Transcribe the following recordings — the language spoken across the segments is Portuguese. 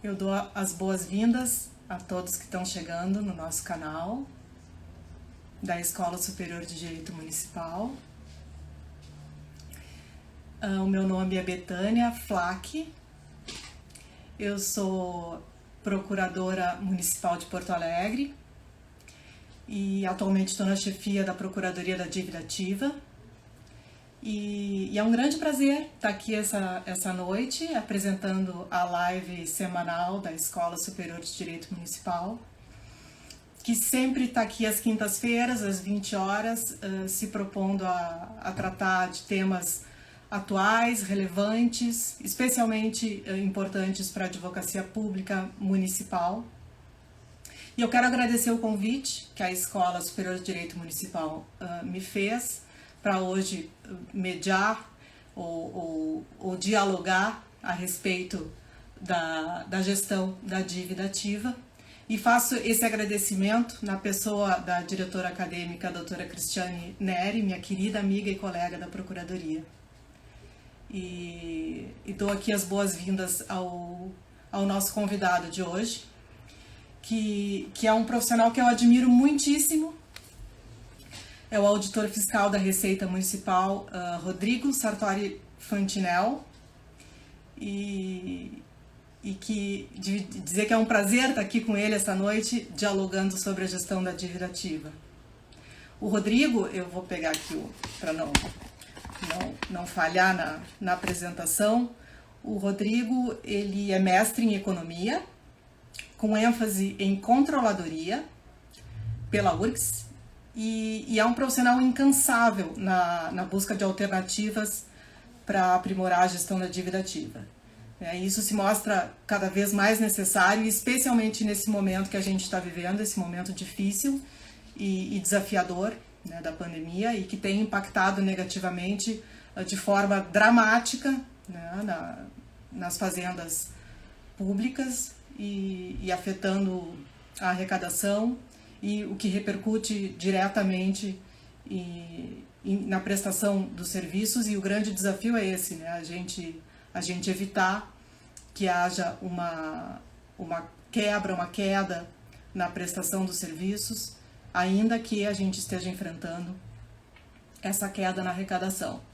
Eu dou as boas-vindas a todos que estão chegando no nosso canal da Escola Superior de Direito Municipal. O meu nome é Betânia Flack, eu sou procuradora municipal de Porto Alegre e atualmente estou na chefia da Procuradoria da Dívida Ativa. E é um grande prazer estar aqui essa noite apresentando a live semanal da Escola Superior de Direito Municipal, que sempre está aqui às quintas-feiras, às 20 horas, se propondo a tratar de temas atuais, relevantes, especialmente importantes para a advocacia pública municipal. E eu quero agradecer o convite que a Escola Superior de Direito Municipal me fez para hoje mediar ou dialogar a respeito da gestão da dívida ativa. E faço esse agradecimento na pessoa da diretora acadêmica, a doutora Cristiane Neri, minha querida amiga e colega da Procuradoria. E dou aqui as boas-vindas ao nosso convidado de hoje, que é um profissional que eu admiro muitíssimo. É o auditor fiscal da Receita Municipal, Rodrigo Sartori Fantinel, e que dizer que é um prazer estar aqui com ele essa noite, dialogando sobre a gestão da dívida ativa. O Rodrigo, eu vou pegar aqui para não falhar na apresentação. O Rodrigo, ele é mestre em economia, com ênfase em controladoria pela URGS, e é um profissional incansável na busca de alternativas para aprimorar a gestão da dívida ativa. Isso se mostra cada vez mais necessário, especialmente nesse momento que a gente está vivendo, esse momento difícil e desafiador, né, da pandemia, e que tem impactado negativamente de forma dramática, né, nas fazendas públicas e afetando a arrecadação, e o que repercute diretamente na prestação dos serviços. E o grande desafio é esse, né? A gente evitar que haja uma queda na prestação dos serviços, ainda que a gente esteja enfrentando essa queda na arrecadação.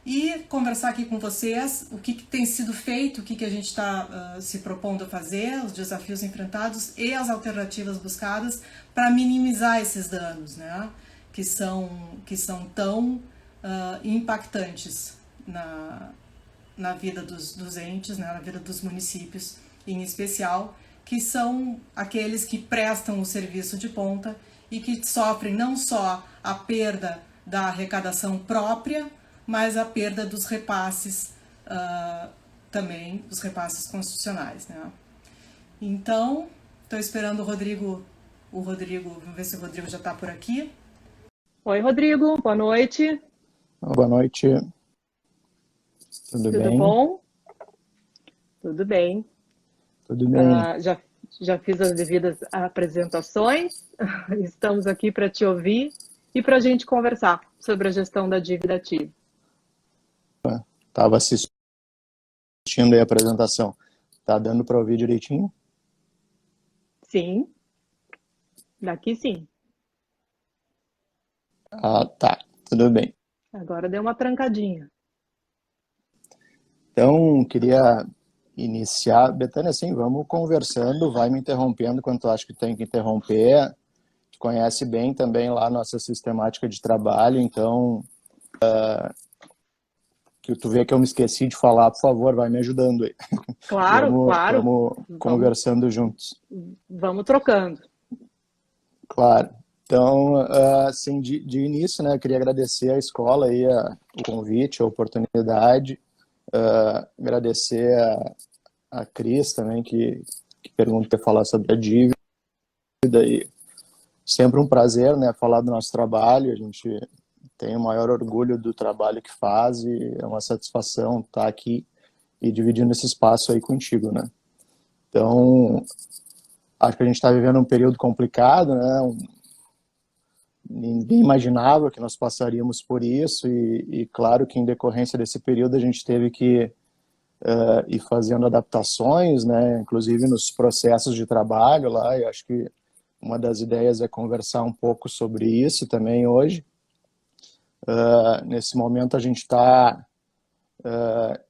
E conversar aqui com vocês o que tem sido feito, o que a gente está se propondo a fazer, os desafios enfrentados e as alternativas buscadas para minimizar esses danos, né, que são tão impactantes na vida dos entes, né, na vida dos municípios em especial, que são aqueles que prestam o serviço de ponta e que sofrem não só a perda da arrecadação própria, mas a perda dos repasses, também, os repasses constitucionais, né? Então, estou esperando o Rodrigo, vamos ver se o Rodrigo já está por aqui. Oi, Rodrigo, boa noite. Boa noite. Tudo bem? Bom? Tudo bem. Tudo bem. Já fiz as devidas apresentações, estamos aqui para te ouvir e para a gente conversar sobre a gestão da dívida ativa. Estava assistindo aí a apresentação. Tá dando para ouvir direitinho? Sim. Daqui sim. Ah, tá. Tudo bem. Agora deu uma trancadinha. Então, queria iniciar. Betânia, assim, vamos conversando, vai me interrompendo quando tu acha que tem que interromper. Tu conhece bem também lá a nossa sistemática de trabalho, então... que tu vê que eu me esqueci de falar, por favor, vai me ajudando aí. Claro, claro. Vamos conversando juntos. Vamos trocando. Claro. Então, assim, de início, né, eu queria agradecer à escola aí o convite, a oportunidade, agradecer a Cris também, que perguntou falar sobre a dívida, e sempre um prazer, né, falar do nosso trabalho. A gente tem o maior orgulho do trabalho que faz e é uma satisfação estar aqui e dividindo esse espaço aí contigo, né. Então, acho que a gente está vivendo um período complicado, né, ninguém imaginava que nós passaríamos por isso e claro que em decorrência desse período a gente teve que e fazendo adaptações, né, inclusive nos processos de trabalho lá. E acho que uma das ideias é conversar um pouco sobre isso também hoje. Nesse momento a gente está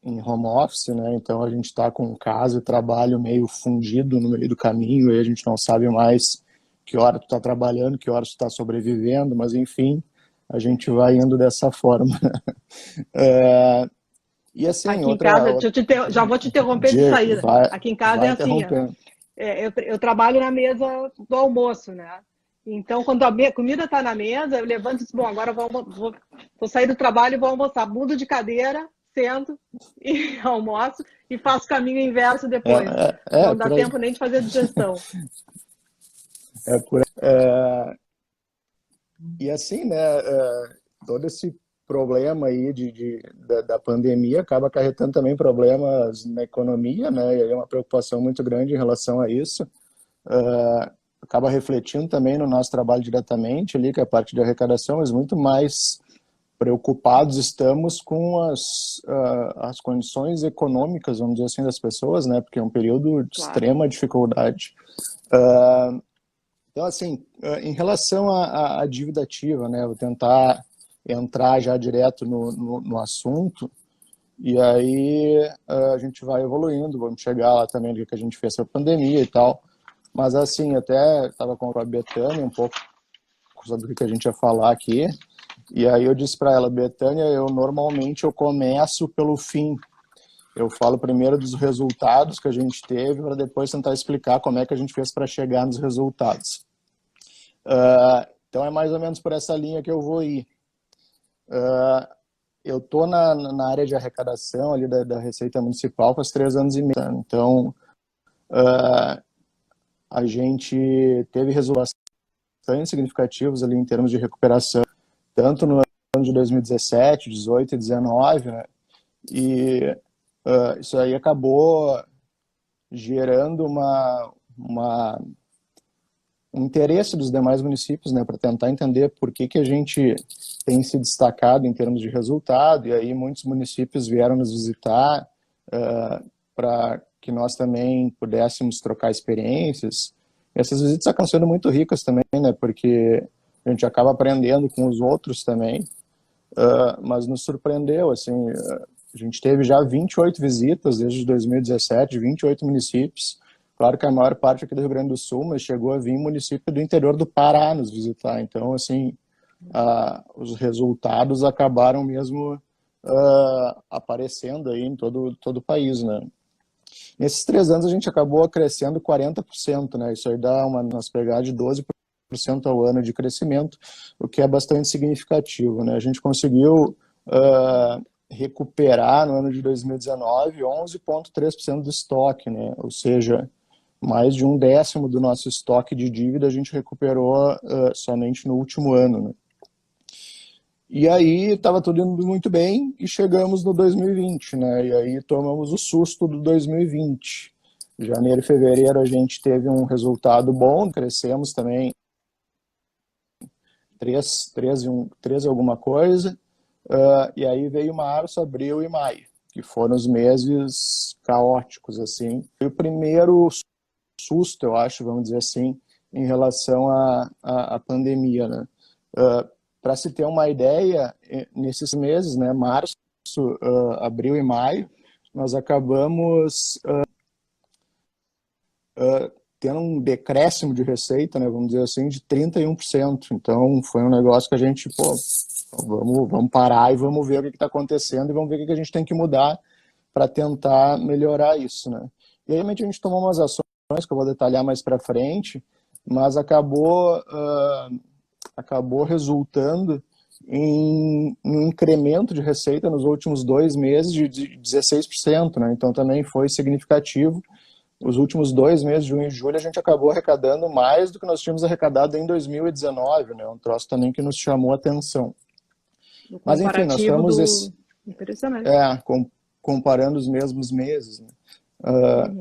em home office, né, então a gente está com casa e trabalho meio fundido no meio do caminho, e a gente não sabe mais que hora tu está trabalhando, que hora tu está sobrevivendo, mas enfim, a gente vai indo dessa forma. E assim, Aqui em casa, já vou te interromper de Diego, saída. Aqui em casa é vai assim, ó, interrompendo. eu trabalho na mesa do almoço, né? Então, quando a comida está na mesa, eu levanto e digo, bom, agora vou sair do trabalho e vou almoçar. Mudo de cadeira, sento e almoço e faço caminho inverso depois. Não dá Por aí. tempo nem de fazer digestão. Por aí. E assim, né, todo esse problema aí da pandemia acaba acarretando também problemas na economia, né, e aí é uma preocupação muito grande em relação a isso. Acaba refletindo também no nosso trabalho diretamente ali, que é a parte de arrecadação, mas muito mais preocupados estamos com as condições econômicas, vamos dizer assim, das pessoas, né, porque é um período de extrema dificuldade. Então, assim, em relação à dívida ativa, né, vou tentar entrar já direto no assunto, e aí a gente vai evoluindo, vamos chegar lá também do que a gente fez com a pandemia e tal. Mas, assim, até estava com a Betânia um pouco sobre o que a gente ia falar aqui, e aí eu disse para ela, Betânia, normalmente eu começo pelo fim. Eu falo primeiro dos resultados que a gente teve, para depois tentar explicar como é que a gente fez para chegar nos resultados. Então é mais ou menos por essa linha que eu vou ir. Eu estou na área de arrecadação ali da Receita Municipal faz 3 anos e meio. Então a gente teve resultados bastante significativos ali em termos de recuperação, tanto no ano de 2017, 18 e 19, né? E isso aí acabou gerando um interesse dos demais municípios, né, para tentar entender por que a gente tem se destacado em termos de resultado, e aí muitos municípios vieram nos visitar para que nós também pudéssemos trocar experiências. E essas visitas acabam sendo muito ricas também, né, porque a gente acaba aprendendo com os outros também, mas nos surpreendeu, assim, a gente teve já 28 visitas desde 2017, 28 municípios. Claro que a maior parte aqui do Rio Grande do Sul, mas chegou a vir município do interior do Pará nos visitar. Então, assim, os resultados acabaram mesmo aparecendo aí em todo o país, né? Nesses 3 anos a gente acabou crescendo 40%, né? Isso aí dá umas pegadas de 12% ao ano de crescimento, o que é bastante significativo, né? A gente conseguiu recuperar no ano de 2019 11,3% do estoque, né? Ou seja, mais de 1/10 do nosso estoque de dívida a gente recuperou somente no último ano, né? E aí estava tudo indo muito bem e chegamos no 2020, né? E aí tomamos o susto do 2020. Janeiro e fevereiro a gente teve um resultado bom, crescemos também 13 alguma coisa, e aí veio março, abril e maio, que foram os meses caóticos, assim. Foi o primeiro susto, eu acho, vamos dizer assim, em relação à pandemia, né? Para se ter uma ideia, nesses meses, né, março, abril e maio, nós acabamos tendo um decréscimo de receita, né, vamos dizer assim, de 31%. Então, foi um negócio que a gente, vamos parar e vamos ver o que está acontecendo e vamos ver o que a gente tem que mudar para tentar melhorar isso, né? E aí, realmente, a gente tomou umas ações que eu vou detalhar mais para frente, mas acabou resultando em um incremento de receita nos últimos 2 meses de 16%, né? Então também foi significativo. Os últimos 2 meses, junho e julho, a gente acabou arrecadando mais do que nós tínhamos arrecadado em 2019, né? Um troço também que nos chamou a atenção. Mas enfim, nós estamos Impressionante. comparando os mesmos meses, né?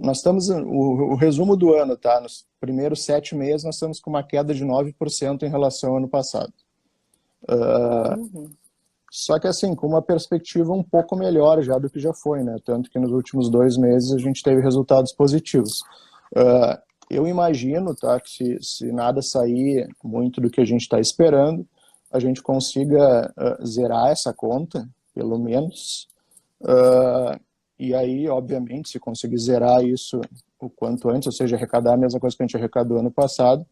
Nós estamos, o resumo do ano, tá? Nos primeiros 7 meses nós estamos com uma queda de 9% em relação ao ano passado. Só que assim, com uma perspectiva um pouco melhor já do que já foi, né? Tanto que nos últimos 2 meses a gente teve resultados positivos. Eu imagino, tá, que se nada sair muito do que a gente está esperando, a gente consiga zerar essa conta, pelo menos. E aí, obviamente, se conseguir zerar isso o quanto antes, ou seja, arrecadar a mesma coisa que a gente arrecadou ano passado,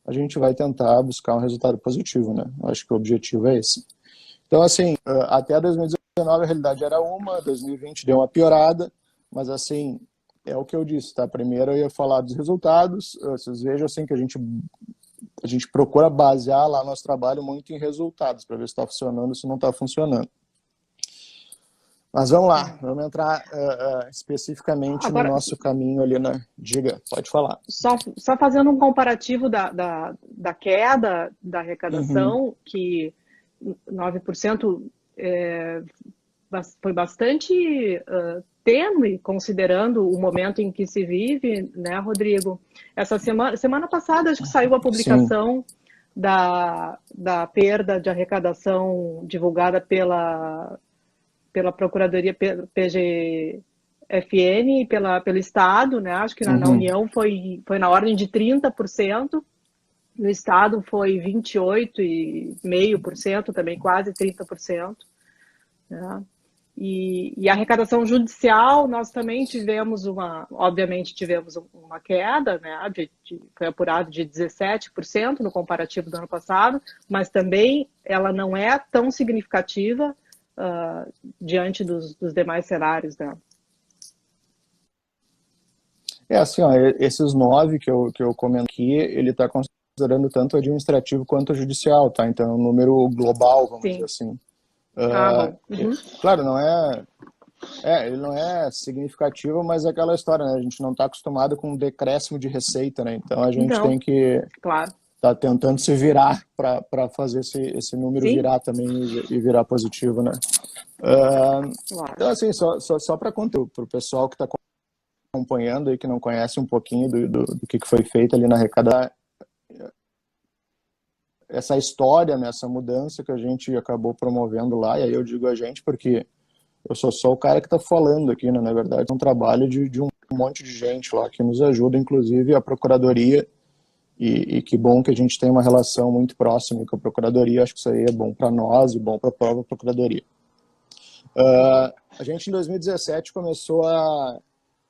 a gente vai tentar buscar um resultado positivo, né? Acho que o objetivo é esse. Então, assim, até 2019 a realidade era uma, 2020 deu uma piorada, mas, assim, é o que eu disse, tá? Primeiro eu ia falar dos resultados, vocês vejam, assim, que a gente procura basear lá nosso trabalho muito em resultados, para ver se está funcionando ou se não está funcionando. Mas vamos lá, vamos entrar especificamente no Agora, nosso caminho ali, né? Diga, pode falar. só fazendo um comparativo da queda da Uhum. arrecadação, que 9% foi bastante tênue, considerando o momento em que se vive, né, Rodrigo? Essa semana passada, acho que saiu a Sim. publicação da perda de arrecadação divulgada pela Procuradoria PGFN e pelo Estado, né? Acho que na Uhum. União foi na ordem de 30%, no Estado foi 28,5%, também quase 30%. Né? E a arrecadação judicial, nós também tivemos obviamente tivemos uma queda, né? Foi apurado de 17% no comparativo do ano passado, mas também ela não é tão significativa diante dos demais cenários, né? Assim, ó, esses 9 que eu comento aqui, ele está considerando tanto o administrativo quanto o judicial, tá? Então, é um número global, vamos dizer Sim. assim. Bom. Uhum. Claro, ele não é significativo, mas é aquela história, né? A gente não está acostumado com um decréscimo de receita, né? Então, a gente tem Não, que claro. tá tentando se virar para fazer esse número Sim, virar também e virar positivo, né? claro. Então, assim, só para contar para o pessoal que está acompanhando e que não conhece um pouquinho do que foi feito ali na arrecadação, essa história, né, essa mudança que a gente acabou promovendo lá, e aí eu digo a gente porque eu sou só o cara que está falando aqui, né? Na verdade, é um trabalho de um monte de gente lá que nos ajuda, inclusive a Procuradoria, e que bom que a gente tem uma relação muito próxima com a Procuradoria, acho que isso aí é bom para nós e bom para a própria Procuradoria. A gente, em 2017, começou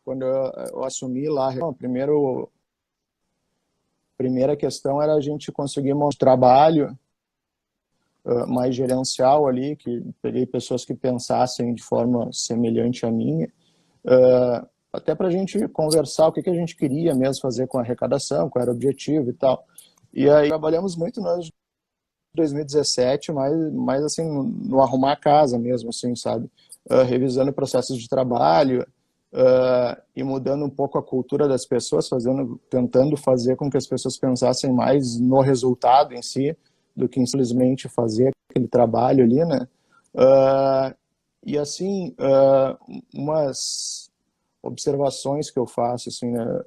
quando eu assumi lá, a primeira questão era a gente conseguir mostrar trabalho mais gerencial ali, que peguei pessoas que pensassem de forma semelhante à minha, até para a gente conversar o que a gente queria mesmo fazer com a arrecadação, qual era o objetivo e tal. E aí trabalhamos muito no 2017, mais assim, no arrumar a casa mesmo, assim, sabe? Revisando processos de trabalho e mudando um pouco a cultura das pessoas, tentando fazer com que as pessoas pensassem mais no resultado em si, do que simplesmente fazer aquele trabalho ali, né? E assim, umas observações que eu faço, assim, né?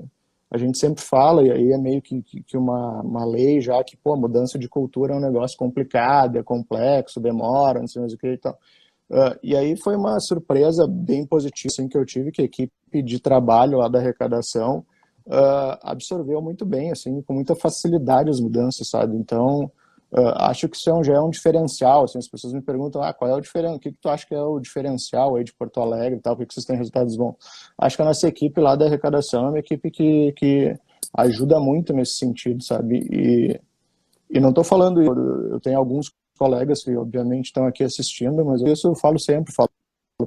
A gente sempre fala, e aí é meio que uma lei já, que, pô, mudança de cultura é um negócio complicado, é complexo, demora, não sei mais o que e tal. E aí foi uma surpresa bem positiva, assim, que eu tive, que a equipe de trabalho lá da arrecadação absorveu muito bem, assim, com muita facilidade as mudanças, sabe? Então, acho que isso já é um diferencial, assim, as pessoas me perguntam, qual é o diferencial, o que tu acha que é o diferencial aí de Porto Alegre e tal, por que vocês têm resultados bons? Acho que a nossa equipe lá da arrecadação é uma equipe que ajuda muito nesse sentido, sabe? E não estou falando, eu tenho alguns colegas que obviamente estão aqui assistindo, mas isso eu falo sempre, falo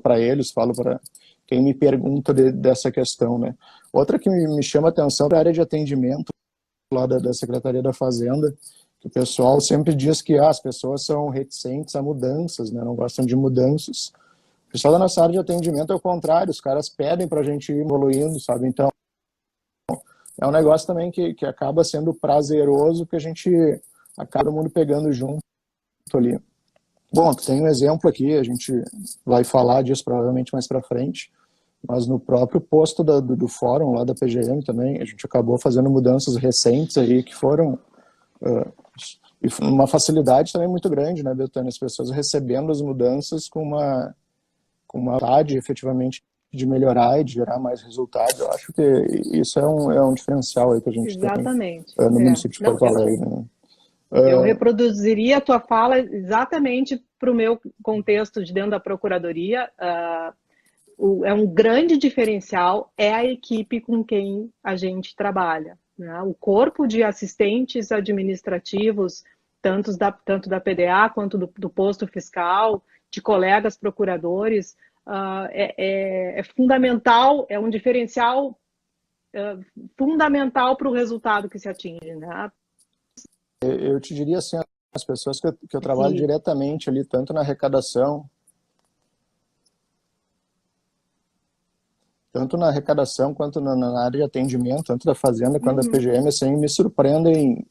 para eles, falo para quem me pergunta dessa questão, né? Outra que me chama a atenção é a área de atendimento lá da Secretaria da Fazenda, que o pessoal sempre diz que as pessoas são reticentes a mudanças, né? Não gostam de mudanças. O pessoal da nossa área de atendimento é o contrário, os caras pedem para a gente ir evoluindo, sabe? Então, é um negócio também que acaba sendo prazeroso, porque a gente acaba todo mundo pegando junto ali. Bom, tem um exemplo aqui, a gente vai falar disso provavelmente mais para frente, mas no próprio posto do fórum lá da PGM também, a gente acabou fazendo mudanças recentes aí que foram uma facilidade também muito grande, né, Betânia? As pessoas recebendo as mudanças com uma vontade, efetivamente, de melhorar e de gerar mais resultados. Eu acho que isso é um diferencial aí que a gente tem Exatamente. no município de Não, Porto Alegre, né? eu reproduziria a tua fala exatamente para o meu contexto de dentro da Procuradoria. É um grande diferencial é a equipe com quem a gente trabalha, né? O corpo de assistentes administrativos, tanto da PDA quanto do posto fiscal, de colegas procuradores, é fundamental, é um diferencial fundamental para o resultado que se atinge, né? Eu te diria assim, as pessoas que eu trabalho diretamente ali, tanto na arrecadação quanto na área de atendimento, tanto da Fazenda quanto da PGM, assim, me surpreendem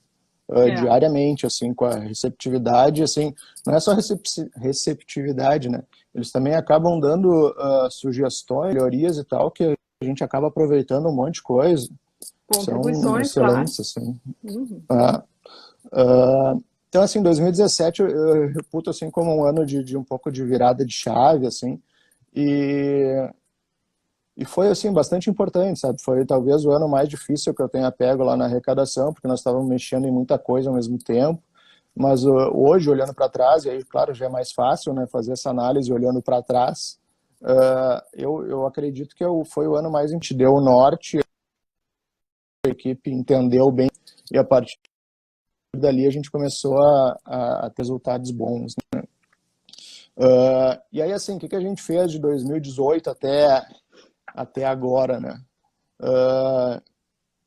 diariamente, assim, com a receptividade, assim, não é só receptividade, né? Eles também acabam dando sugestões, melhorias e tal, que a gente acaba aproveitando um monte de coisa. São Contribuições, excelentes, claro. assim. Então, assim, 2017 eu reputo, assim, como um ano de um pouco de virada de chave, assim, e foi, assim, bastante importante, sabe? Foi talvez o ano mais difícil que eu tenha pego lá na arrecadação, porque nós estávamos mexendo em muita coisa ao mesmo tempo. Mas hoje, olhando para trás, e aí, claro, já é mais fácil, né, fazer essa análise olhando para trás, eu acredito que foi o ano mais em que deu o norte, a equipe entendeu bem, e a partir dali a gente começou a ter resultados bons, né? E aí, assim, o que a gente fez de 2018 até agora, né?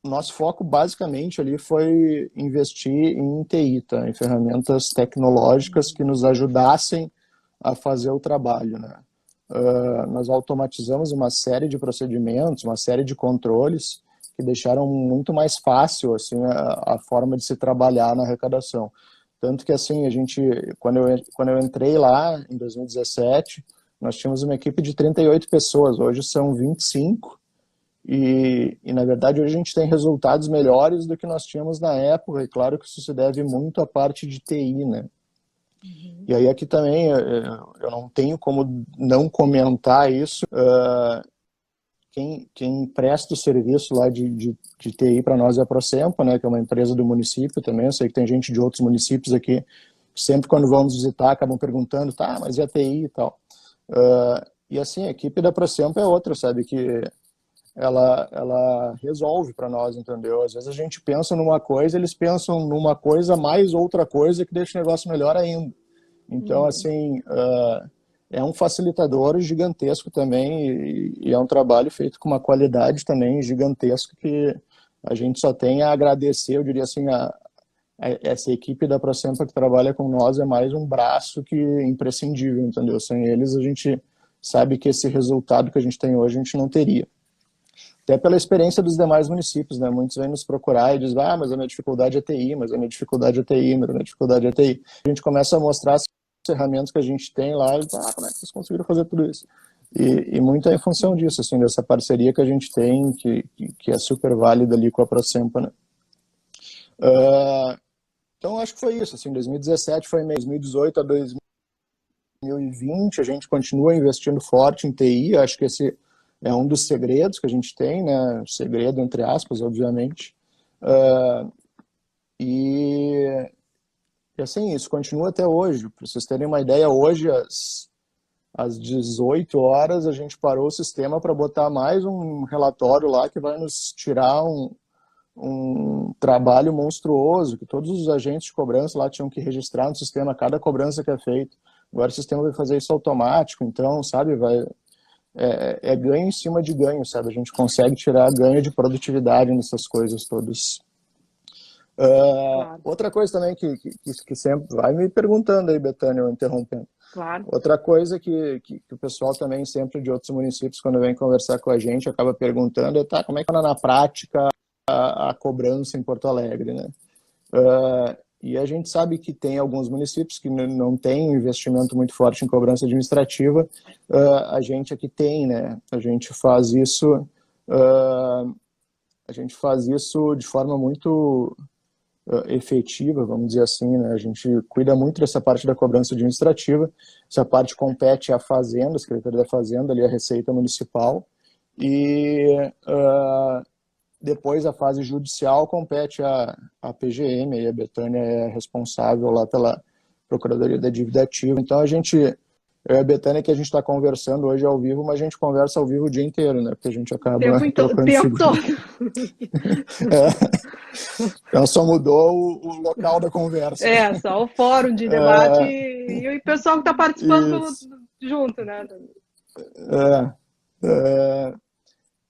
Nosso foco basicamente ali foi investir em TI, tá? Em ferramentas tecnológicas que nos ajudassem a fazer o trabalho, né? Nós automatizamos uma série de procedimentos, uma série de controles que deixaram muito mais fácil, assim, a forma de se trabalhar na arrecadação. Tanto que, assim, quando eu entrei lá em 2017, nós tínhamos uma equipe de 38 pessoas, hoje são 25, e na verdade hoje a gente tem resultados melhores do que nós tínhamos na época, e claro que isso se deve muito à parte de TI, né? E aí aqui também eu não tenho como não comentar isso. Quem presta o serviço lá de TI para nós é a Procempa, né, que é uma empresa do município também. Eu sei que tem gente de outros municípios aqui que sempre quando vamos visitar acabam perguntando, tá, mas e a TI e tal. E assim, a equipe da Procempa é outra, sabe, que ela resolve para nós, entendeu? Às vezes a gente pensa numa coisa, eles pensam numa coisa mais outra coisa que deixa o negócio melhor ainda. Então, assim, é um facilitador gigantesco também e é um trabalho feito com uma qualidade também gigantesca que a gente só tem a agradecer, eu diria assim, essa equipe da Procempa que trabalha com nós é mais um braço que é imprescindível, entendeu? Sem eles a gente sabe que esse resultado que a gente tem hoje a gente não teria. Até pela experiência dos demais municípios, né? Muitos vêm nos procurar e dizem, mas a minha dificuldade é TI, mas a minha dificuldade é TI, mas a minha dificuldade é TI. A gente começa a mostrar as ferramentas que a gente tem lá e como é que vocês conseguiram fazer tudo isso? E muito é em função disso, assim, dessa parceria que a gente tem, que é super válida ali com a Procempa, né? Então, acho que foi isso, assim, 2017 foi meio 2018 a 2020, a gente continua investindo forte em TI, acho que esse é um dos segredos que a gente tem, né? Segredo, entre aspas, obviamente. E assim, isso continua até hoje. Para vocês terem uma ideia, hoje, às 18 horas, a gente parou o sistema para botar mais um relatório lá que vai nos tirar um trabalho monstruoso, que todos os agentes de cobrança lá tinham que registrar no sistema cada cobrança que é feita. Agora o sistema vai fazer isso automático, então, sabe, é ganho em cima de ganho, sabe? A gente consegue tirar ganho de produtividade nessas coisas todas. Claro. Outra coisa também que sempre vai me perguntando aí, Betânia, eu interrompendo. Claro. Outra coisa que o pessoal também sempre de outros municípios, quando vem conversar com a gente, acaba perguntando é, como é que anda na prática a cobrança em Porto Alegre, né? E a gente sabe que tem alguns municípios que não têm um investimento muito forte em cobrança administrativa. A gente aqui tem, né? A gente faz isso de forma muito efetiva, vamos dizer assim, né? A gente cuida muito dessa parte da cobrança administrativa, essa parte compete à Fazenda, a Secretaria da Fazenda, ali a Receita Municipal, e depois a fase judicial compete à PGM, e a Betânia é responsável lá pela Procuradoria da Dívida Ativa. Então eu e a Betânia, que a gente está conversando hoje ao vivo, mas a gente conversa ao vivo o dia inteiro, né? Porque a gente acaba trocando tempo todo. Então só mudou o local da conversa. Só o fórum de debate e o pessoal que está participando junto, né?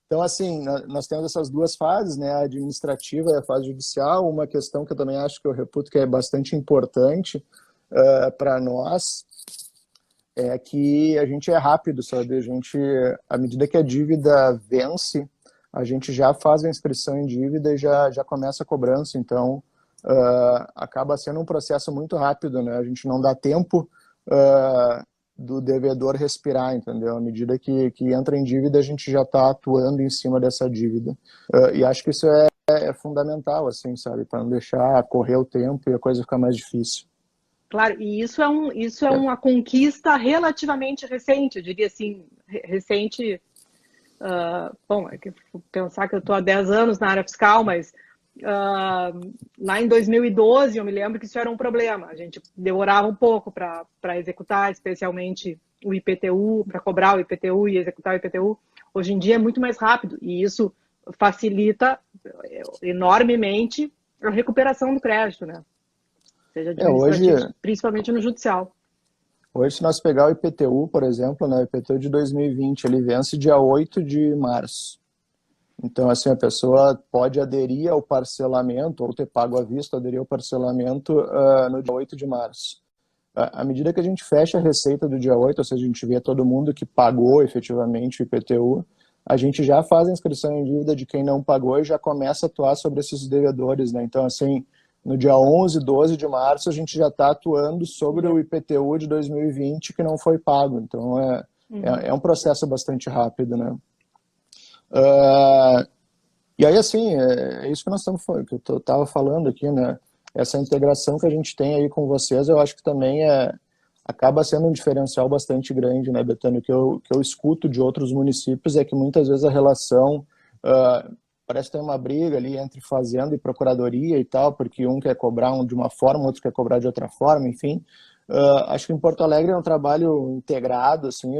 Então, assim, nós temos essas duas fases, né? A administrativa e a fase judicial. Uma questão que eu também acho que eu reputo que é bastante importante para nós é que a gente é rápido, sabe? À medida que a dívida vence, a gente já faz a inscrição em dívida e já começa a cobrança. Então, acaba sendo um processo muito rápido, né? A gente não dá tempo do devedor respirar, entendeu? À medida que entra em dívida, a gente já está atuando em cima dessa dívida. E acho que isso é fundamental, assim, sabe? Para não deixar correr o tempo e a coisa ficar mais difícil. Claro, e isso é uma conquista relativamente recente, eu diria assim, recente. Bom, pensar que eu estou há 10 anos na área fiscal, mas lá em 2012 eu me lembro que isso era um problema. A gente demorava um pouco para executar, especialmente o IPTU, para cobrar o IPTU e executar o IPTU. Hoje em dia é muito mais rápido e isso facilita enormemente a recuperação do crédito, né? Seja administrativo, principalmente no judicial. Hoje, se nós pegar o IPTU, por exemplo, né, o IPTU de 2020, ele vence dia 8 de março. Então, assim, a pessoa pode aderir ao parcelamento, ou ter pago à vista, aderir ao parcelamento no dia 8 de março. À medida que a gente fecha a receita do dia 8, ou seja, a gente vê todo mundo que pagou efetivamente o IPTU, a gente já faz a inscrição em dívida de quem não pagou e já começa a atuar sobre esses devedores, né? Então, assim, no dia 11, 12 de março, a gente já está atuando sobre o IPTU de 2020 que não foi pago. Então, é um processo bastante rápido, né? E aí, assim, é isso que que eu estava falando aqui, né? Essa integração que a gente tem aí com vocês, eu acho que também acaba sendo um diferencial bastante grande, né, Betânia? O que eu escuto de outros municípios é que muitas vezes a relação parece ter uma briga ali entre fazenda e procuradoria e tal, porque um quer cobrar de uma forma, outro quer cobrar de outra forma, enfim. Acho que em Porto Alegre é um trabalho integrado, assim,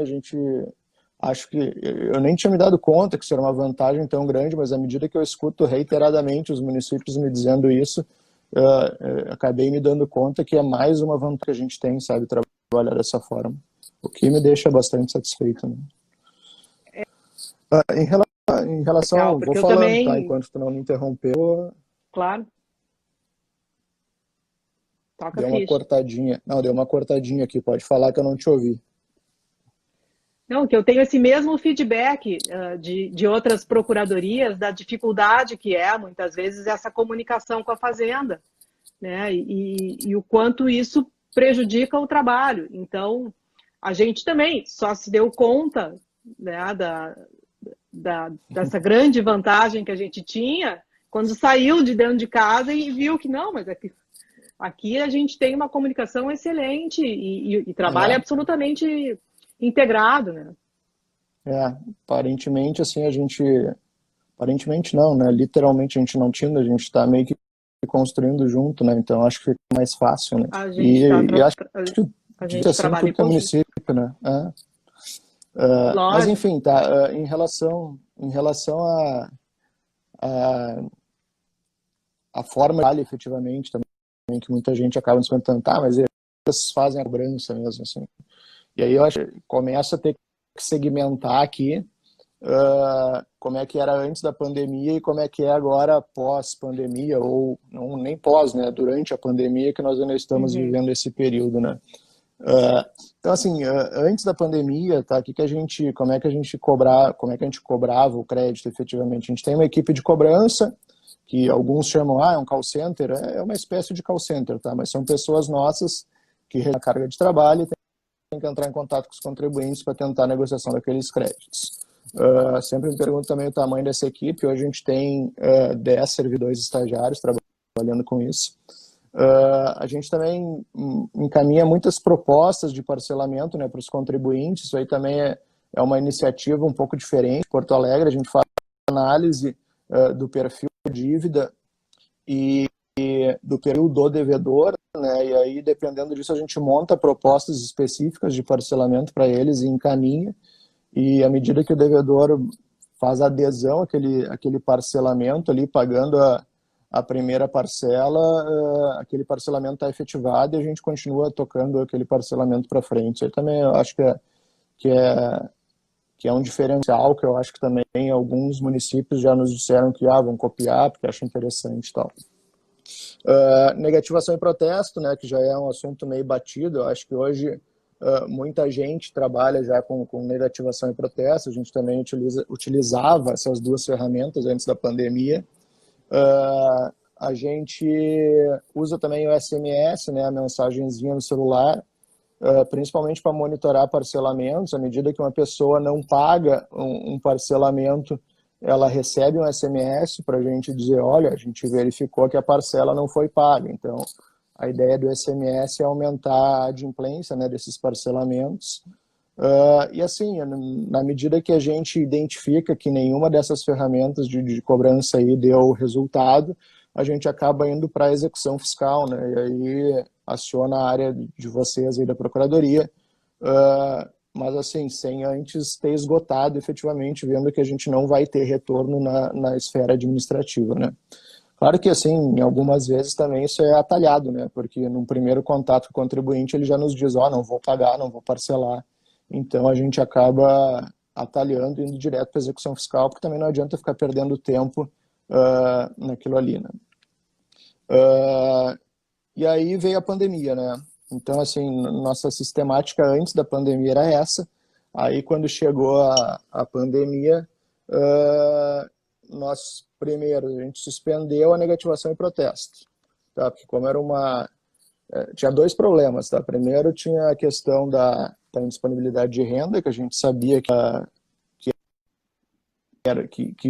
acho que eu nem tinha me dado conta que isso era uma vantagem tão grande, mas à medida que eu escuto reiteradamente os municípios me dizendo isso, acabei me dando conta que é mais uma vantagem que a gente tem, sabe, trabalhar dessa forma, o que me deixa bastante satisfeito, né? Em relação, vou falando, também... tá? Enquanto tu não me interrompeu. Claro. Toca deu uma cortadinha. Não, deu uma cortadinha aqui, pode falar que eu não te ouvi. Não, que eu tenho esse mesmo feedback de outras procuradorias, da dificuldade que muitas vezes, essa comunicação com a Fazenda, né? E o quanto isso prejudica o trabalho. Então, a gente também só se deu conta, né, dessa grande vantagem que a gente tinha quando saiu de dentro de casa e viu que não, mas aqui a gente tem uma comunicação excelente e trabalho absolutamente integrado, né? Aparentemente, assim, aparentemente não, né? Literalmente a gente não tinha, a gente está meio que construindo junto, né? Então acho que fica mais fácil, né? Acho que a gente trabalha em município, né? Mas enfim, tá? Em relação a forma de efetivamente também, que muita gente acaba se perguntando, mas eles fazem a cobrança mesmo, assim. E aí eu acho que começa a ter que segmentar aqui como é que era antes da pandemia e como é que é agora pós-pandemia, ou não, nem pós, né? Durante a pandemia que nós ainda estamos vivendo esse período, né? Então, assim, antes da pandemia, tá? Como é que a gente cobrava o crédito efetivamente? A gente tem uma equipe de cobrança, que alguns chamam, é um call center, é uma espécie de call center, tá? Mas são pessoas nossas que recebem a carga de trabalho e tem que entrar em contato com os contribuintes para tentar a negociação daqueles créditos. Sempre me pergunto também o tamanho dessa equipe. Hoje a gente tem 10 servidores estagiários trabalhando trabalhando com isso. A gente também encaminha muitas propostas de parcelamento, né, para os contribuintes. Isso aí também é uma iniciativa um pouco diferente. Em Porto Alegre, a gente faz análise do perfil de dívida e do perfil do devedor, né, e aí, dependendo disso, a gente monta propostas específicas de parcelamento para eles e encaminha. E à medida que o devedor faz adesão àquele parcelamento ali, pagando a primeira parcela, aquele parcelamento está efetivado e a gente continua tocando aquele parcelamento para frente. Isso aí também eu acho que é um diferencial que eu acho que também alguns municípios já nos disseram que vão copiar, porque acham interessante e tal. Negativação e protesto, né, que já é um assunto meio batido. Eu acho que hoje muita gente trabalha já com negativação e protesto. A gente também utilizava essas duas ferramentas antes da pandemia. A gente usa também o SMS, né, a mensagenzinha no celular, principalmente para monitorar parcelamentos. À medida que uma pessoa não paga um parcelamento, ela recebe um SMS para a gente dizer, olha, a gente verificou que a parcela não foi paga. Então, a ideia do SMS é aumentar a adimplência, né, desses parcelamentos. E assim, na medida que a gente identifica que nenhuma dessas ferramentas de cobrança aí deu resultado, a gente acaba indo para a execução fiscal, né, e aí aciona a área de vocês aí da Procuradoria, mas assim, sem antes ter esgotado efetivamente, vendo que a gente não vai ter retorno na esfera administrativa, né. Claro que, assim, em algumas vezes também isso é atalhado, né, porque num primeiro contato com o contribuinte ele já nos diz, não vou pagar, não vou parcelar. Então a gente acaba atalhando, indo direto para a execução fiscal, porque também não adianta ficar perdendo tempo naquilo ali, né. E aí veio a pandemia, né. Então, assim, nossa sistemática antes da pandemia era essa. Aí, quando chegou a pandemia, nós, primeiro, a gente suspendeu a negativação e protesto, tá? Porque como era tinha dois problemas, tá? Primeiro, tinha a questão da indisponibilidade de renda, que a gente sabia que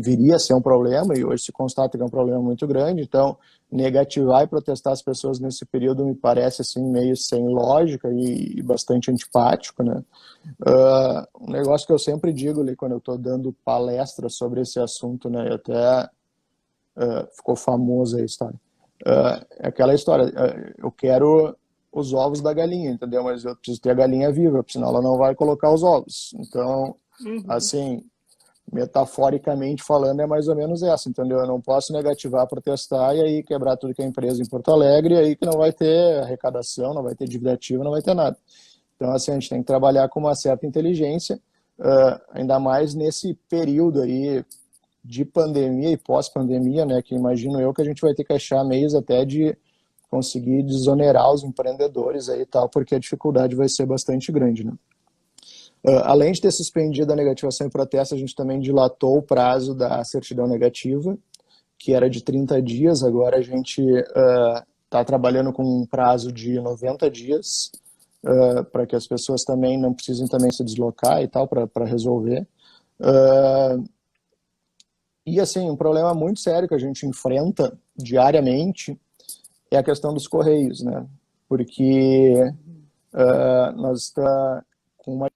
viria a ser um problema, e hoje se constata que é um problema muito grande. Então, negativar e protestar as pessoas nesse período me parece assim, meio sem lógica e bastante antipático, né? Um negócio que eu sempre digo ali quando eu estou dando palestras sobre esse assunto, né, e até ficou famosa a história, é aquela história, eu quero os ovos da galinha, entendeu? Mas eu preciso ter a galinha viva, porque senão ela não vai colocar os ovos. Então, assim, metaforicamente falando, é mais ou menos essa, entendeu? Eu não posso negativar, protestar e aí quebrar tudo que é empresa em Porto Alegre, e aí que não vai ter arrecadação, não vai ter dívida ativa, não vai ter nada. Então, assim, a gente tem que trabalhar com uma certa inteligência, ainda mais nesse período aí de pandemia e pós-pandemia, né, que imagino eu que a gente vai ter que achar meios até de conseguir desonerar os empreendedores aí e tal, porque a dificuldade vai ser bastante grande, né. Além de ter suspendido a negativação e protesto, a gente também dilatou o prazo da certidão negativa, que era de 30 dias, agora a gente está trabalhando com um prazo de 90 dias, para que as pessoas também não precisem também se deslocar e tal, para resolver. E assim, um problema muito sério que a gente enfrenta diariamente é a questão dos correios, né? Porque nós estamos com uma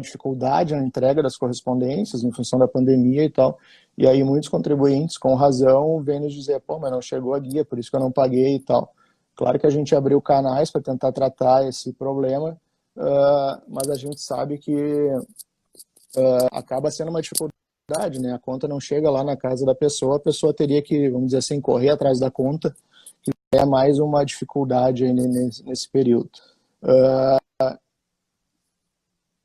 dificuldade na entrega das correspondências em função da pandemia e tal, e aí muitos contribuintes, com razão, vêm nos dizer, mas não chegou a guia, por isso que eu não paguei e tal. Claro que a gente abriu canais para tentar tratar esse problema, mas a gente sabe que acaba sendo uma dificuldade, né? A conta não chega lá na casa da pessoa, a pessoa teria que, vamos dizer assim, correr atrás da conta, que é mais uma dificuldade aí nesse período.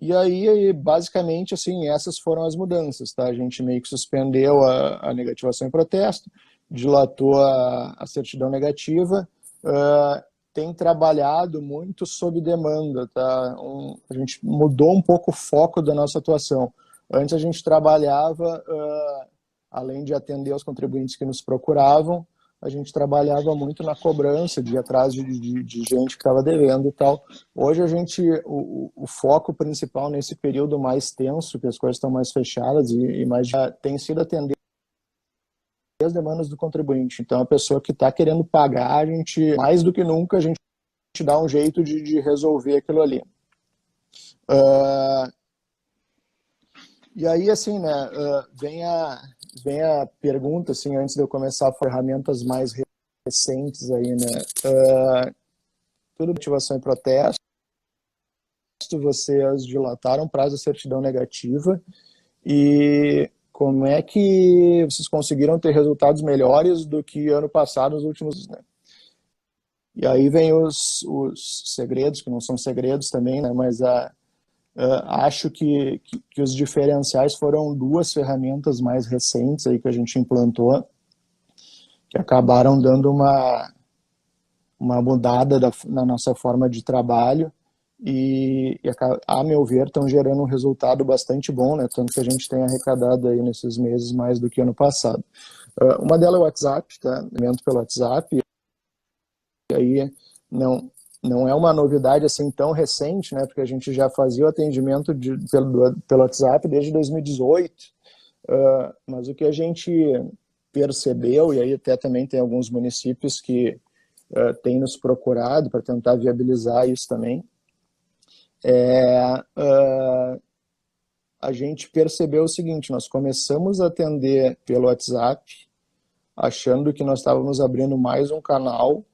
E aí, basicamente, assim, essas foram as mudanças, tá? A gente meio que suspendeu a negativação em protesto, dilatou a certidão negativa, tem trabalhado muito sob demanda, tá? A gente mudou um pouco o foco da nossa atuação. Antes a gente trabalhava, além de atender os contribuintes que nos procuravam, a gente trabalhava muito na cobrança, de ir atrás de gente que estava devendo e tal. Hoje o foco principal nesse período mais tenso, que as coisas estão mais fechadas e mais tem sido atender as demandas do contribuinte. Então, a pessoa que está querendo pagar, a gente, mais do que nunca, a gente dá um jeito de resolver aquilo ali. E aí, assim, né, vem a pergunta, assim, antes de eu começar, ferramentas mais recentes aí, né? Tudo motivação e protesto, vocês dilataram prazo de certidão negativa, e como é que vocês conseguiram ter resultados melhores do que ano passado, nos últimos, né? E aí vem os segredos, que não são segredos também, né? Mas acho que os diferenciais foram duas ferramentas mais recentes aí que a gente implantou, que acabaram dando uma mudada na nossa forma de trabalho e, a meu ver, estão gerando um resultado bastante bom, né? Tanto que a gente tem arrecadado aí nesses meses mais do que ano passado. Uma delas é o WhatsApp, tá? Atendimento pelo WhatsApp. E aí não é uma novidade assim tão recente, né? Porque a gente já fazia o atendimento pelo WhatsApp desde 2018. Mas o que a gente percebeu, e aí até também tem alguns municípios que têm nos procurado para tentar viabilizar isso também, a gente percebeu o seguinte: nós começamos a atender pelo WhatsApp achando que nós estávamos abrindo mais um canal,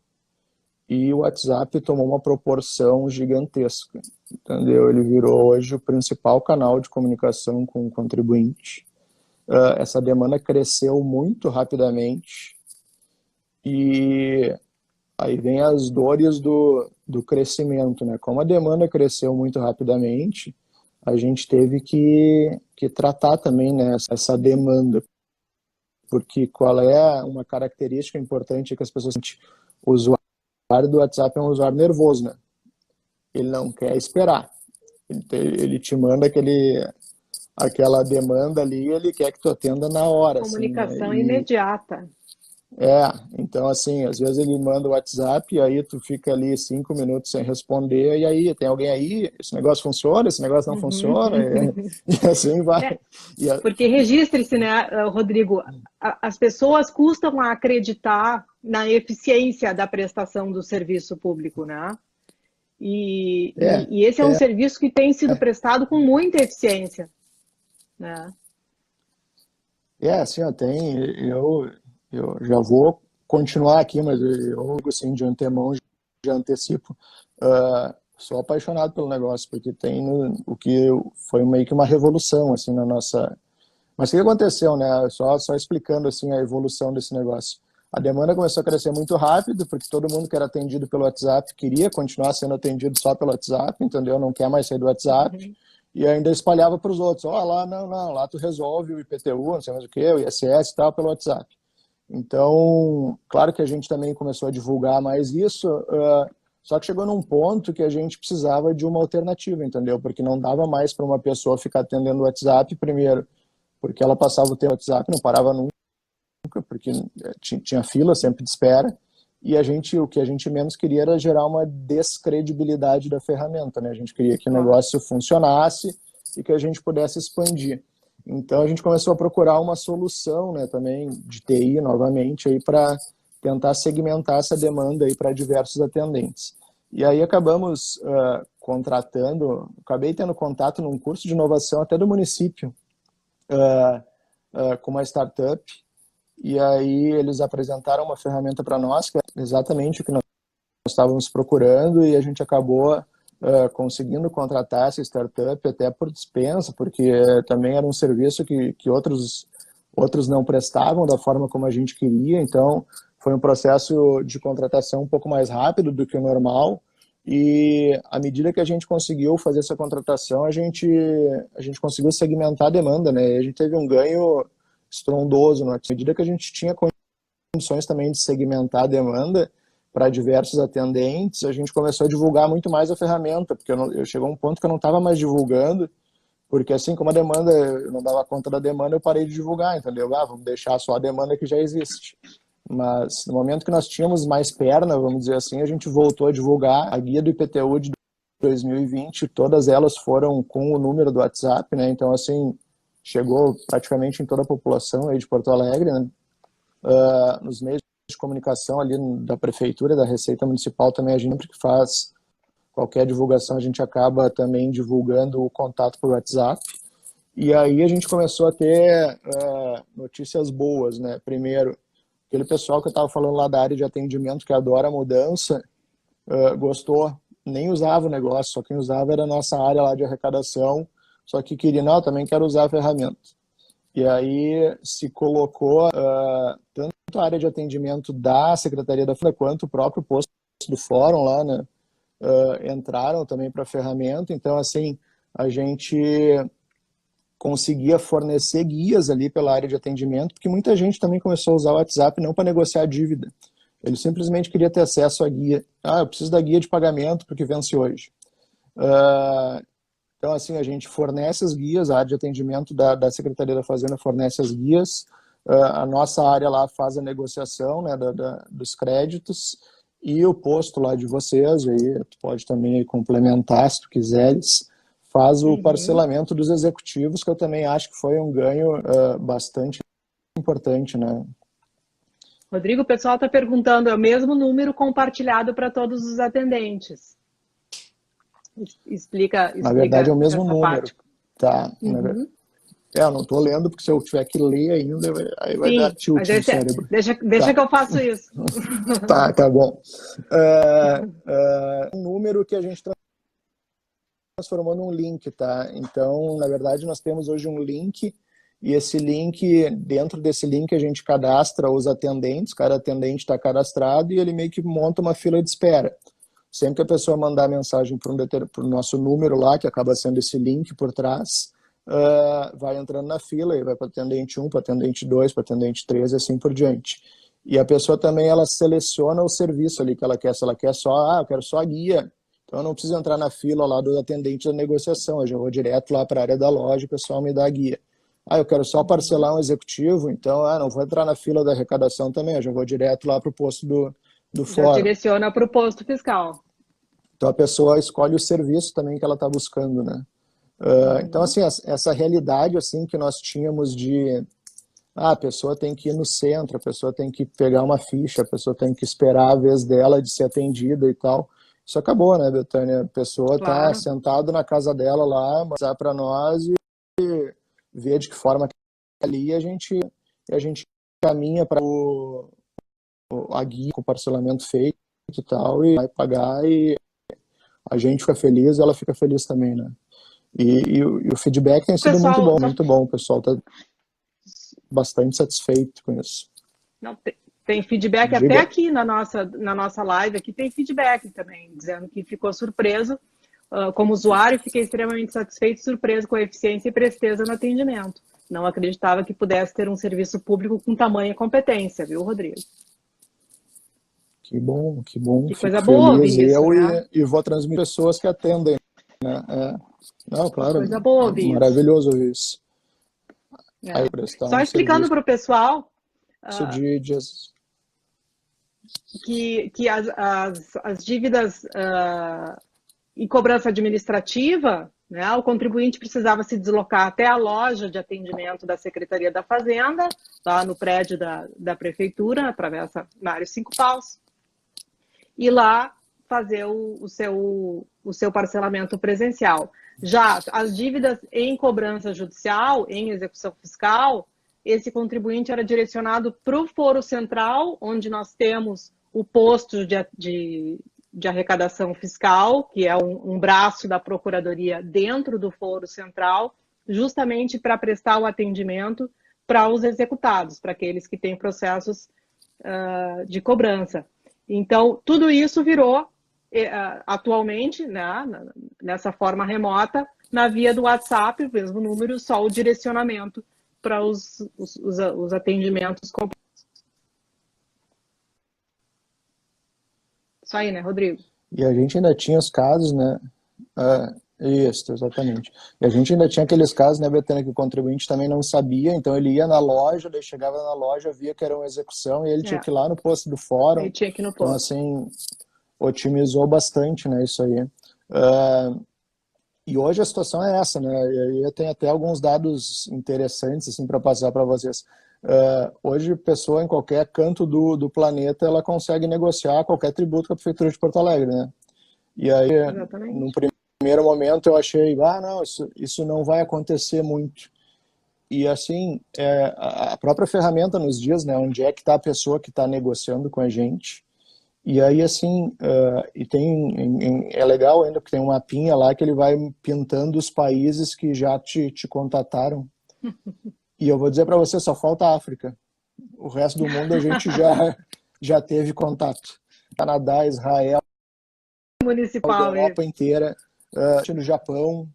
e o WhatsApp tomou uma proporção gigantesca, entendeu? Ele virou hoje o principal canal de comunicação com o contribuinte. Essa demanda cresceu muito rapidamente, e aí vem as dores do crescimento, né? Como a demanda cresceu muito rapidamente, a gente teve que tratar também, né, essa demanda, porque qual é uma característica importante que as pessoas sentem? O usuário do WhatsApp é um usuário nervoso, né? Ele não quer esperar. Ele te manda aquela demanda ali, ele quer que tu atenda na hora. Comunicação assim, né? imediata. Então assim, às vezes ele manda o WhatsApp e aí tu fica ali 5 minutos sem responder, e aí, tem alguém aí? Esse negócio funciona? Esse negócio não funciona? E assim vai. Porque registre-se, né, Rodrigo, as pessoas custam a acreditar na eficiência da prestação do serviço público, né? E esse é um serviço que tem sido prestado com muita eficiência, né? Assim, eu já vou continuar aqui, mas eu, assim, de antemão, já antecipo, sou apaixonado pelo negócio, porque tem o que foi meio que uma revolução, assim, na nossa... Mas o que aconteceu, né? Só explicando, assim, a evolução desse negócio. A demanda começou a crescer muito rápido, porque todo mundo que era atendido pelo WhatsApp queria continuar sendo atendido só pelo WhatsApp, entendeu? Não quer mais sair do WhatsApp. E ainda espalhava para os outros. Lá não, lá tu resolve o IPTU, não sei mais o que, o ISS e tal, pelo WhatsApp. Então, claro que a gente também começou a divulgar mais isso, só que chegou num ponto que a gente precisava de uma alternativa, entendeu? Porque não dava mais para uma pessoa ficar atendendo o WhatsApp, primeiro, porque ela passava o tempo no WhatsApp, não parava nunca, porque tinha fila sempre de espera, e o que a gente menos queria era gerar uma descredibilidade da ferramenta, né? A gente queria que o negócio funcionasse e que a gente pudesse expandir. Então a gente começou a procurar uma solução, né, também de TI novamente aí para tentar segmentar essa demanda aí para diversos atendentes. E aí acabamos acabei tendo contato num curso de inovação até do município com uma startup, e aí eles apresentaram uma ferramenta para nós que é exatamente o que nós estávamos procurando, e a gente acabou conseguindo contratar essa startup até por dispensa, porque também era um serviço que outros não prestavam da forma como a gente queria. Então foi um processo de contratação um pouco mais rápido do que o normal, e à medida que a gente conseguiu fazer essa contratação, a gente conseguiu segmentar a demanda, né? E a gente teve um ganho estrondoso, né? À medida que a gente tinha condições também de segmentar a demanda para diversos atendentes, a gente começou a divulgar muito mais a ferramenta, porque chegou um ponto que eu não estava mais divulgando, porque assim como a demanda, eu não dava conta da demanda, eu parei de divulgar, entendeu? Vamos deixar só a demanda que já existe. Mas no momento que nós tínhamos mais perna, vamos dizer assim, a gente voltou a divulgar a guia do IPTU de 2020, todas elas foram com o número do WhatsApp, né? Então, assim, chegou praticamente em toda a população aí de Porto Alegre, né? nos meios de comunicação ali da prefeitura, da Receita Municipal também, a gente sempre que faz qualquer divulgação, a gente acaba também divulgando o contato por WhatsApp. E aí a gente começou a ter notícias boas, né? Primeiro, aquele pessoal que eu estava falando lá da área de atendimento, que adora a mudança, gostou, nem usava o negócio, só quem usava era a nossa área lá de arrecadação, só que queria, não, também quero usar a ferramenta. E aí se colocou tanto a área de atendimento da Secretaria da Fazenda quanto o próprio posto do fórum lá, né? Entraram também para a ferramenta, então assim, a gente conseguia fornecer guias ali pela área de atendimento, porque muita gente também começou a usar o WhatsApp não para negociar a dívida, ele simplesmente queria ter acesso à guia. Eu preciso da guia de pagamento porque vence hoje. Então assim, a gente fornece as guias, a área de atendimento da Secretaria da Fazenda fornece as guias, a nossa área lá faz a negociação, né, dos créditos, e o posto lá de vocês, aí tu pode também complementar se tu quiseres, faz o parcelamento dos executivos, que eu também acho que foi um ganho bastante importante, né? Rodrigo, o pessoal está perguntando, é o mesmo número compartilhado para todos os atendentes? Explica Na verdade é o mesmo número, parte. tá? Eu não estou lendo, porque se eu tiver que ler ainda, aí vai dar tilt no cérebro. Deixa que eu faço isso. Tá bom. Um número que a gente transformou num link, tá? Então, na verdade, nós temos hoje um link, e esse link, dentro desse link, a gente cadastra os atendentes, cada atendente está cadastrado, e ele meio que monta uma fila de espera. Sempre que a pessoa mandar mensagem para o nosso número lá, que acaba sendo esse link por trás, vai entrando na fila e vai para atendente 1, para atendente 2, para atendente 3 e assim por diante. E a pessoa também, ela seleciona o serviço ali que ela quer. Se ela quer só, eu quero só a guia, então eu não preciso entrar na fila lá do atendente da negociação, eu já vou direto lá para a área da loja, o pessoal me dá a guia. Eu quero só parcelar um executivo, então não vou entrar na fila da arrecadação também, eu já vou direto lá para o posto do fórum. Já direciona para o posto fiscal. Então a pessoa escolhe o serviço também que ela está buscando, né? Então, assim, essa realidade assim, que nós tínhamos de a pessoa tem que ir no centro, a pessoa tem que pegar uma ficha, a pessoa tem que esperar a vez dela de ser atendida e tal. Isso acabou, né, Betânia? A pessoa está sentada na casa dela lá, mostrar para nós e ver de que forma que ali a gente caminha para a guia com o parcelamento feito e tal, e vai pagar e a gente fica feliz e ela fica feliz também, né? E o feedback tem sido muito bom. O pessoal está bastante satisfeito com isso. Não, tem feedback até aqui na nossa live, aqui tem feedback também, dizendo que ficou surpreso. Como usuário, fiquei extremamente satisfeito e surpreso com a eficiência e presteza no atendimento. Não acreditava que pudesse ter um serviço público com tamanha competência, viu, Rodrigo? Que bom. Que coisa boa ouvir isso, né? E vou transmitir pessoas que atendem, né? Não, claro. Coisa boa ouvir maravilhoso ouvir isso. Aí, só explicando para o pessoal que as dívidas em cobrança administrativa, né, o contribuinte precisava se deslocar até a loja de atendimento da Secretaria da Fazenda, lá no prédio da Prefeitura, atravessa Mário 5 Paus, e lá fazer o seu parcelamento presencial. Já as dívidas em cobrança judicial, em execução fiscal, esse contribuinte era direcionado para o Foro Central, onde nós temos o posto de arrecadação fiscal, que é um braço da Procuradoria dentro do Foro Central, justamente para prestar o atendimento para os executados, para aqueles que têm processos de cobrança. Então, tudo isso virou, atualmente, né, nessa forma remota, na via do WhatsApp, o mesmo número, só o direcionamento para os atendimentos completos. Isso aí, né, Rodrigo? E a gente ainda tinha os casos, né? Isso, exatamente. E a gente ainda tinha aqueles casos, né, Betânia, que o contribuinte também não sabia, então ele ia na loja, daí chegava na loja, via que era uma execução, e ele tinha que ir lá no posto do fórum. Ele tinha que ir no posto. Então, assim, otimizou bastante, né, isso aí. E hoje a situação é essa, né? E aí tem até alguns dados interessantes, assim, para passar para vocês. Hoje, pessoa em qualquer canto do planeta, ela consegue negociar qualquer tributo com a Prefeitura de Porto Alegre, né? E aí, num Exatamente. primeiro momento, eu achei, não, isso não vai acontecer muito. E assim, a própria ferramenta nos diz, né, onde é que está a pessoa que está negociando com a gente. E aí, assim, e é legal ainda, porque tem um mapinha lá que ele vai pintando os países que já te contataram. E eu vou dizer para você, só falta a África. O resto do mundo a gente já teve contato. Canadá, Israel, a Municipal, Europa inteira, no Japão.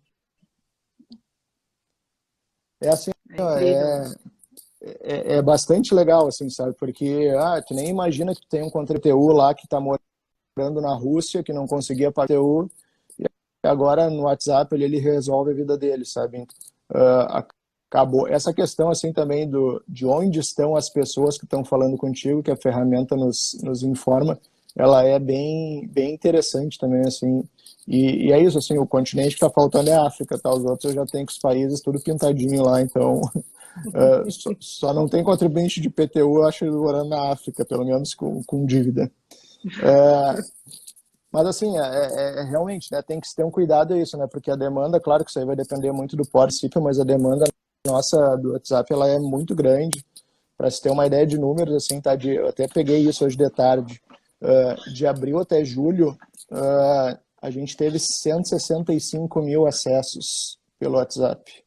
É assim, é incrível. é bastante legal, assim, sabe? Porque tu nem imagina que tem um contra-TU lá que está morando na Rússia, que não conseguia pagar TU, e agora no WhatsApp ele resolve a vida dele, sabe? Acabou. Essa questão, assim, também de onde estão as pessoas que estão falando contigo, que a ferramenta nos informa, ela é bem interessante também, assim. E é isso, assim, o continente que está faltando é a África, tá? Os outros eu já tenho com os países tudo pintadinho lá, então só não tem contribuinte de PTU, eu acho, morando na África, pelo menos com dívida. Mas assim, realmente, né, tem que se ter um cuidado a isso, né, porque a demanda, claro que isso aí vai depender muito do princípio, mas a demanda nossa do WhatsApp, ela é muito grande. Para se ter uma ideia de números, assim, tá, eu até peguei isso hoje de tarde, de abril até julho, a gente teve 165 mil acessos pelo WhatsApp.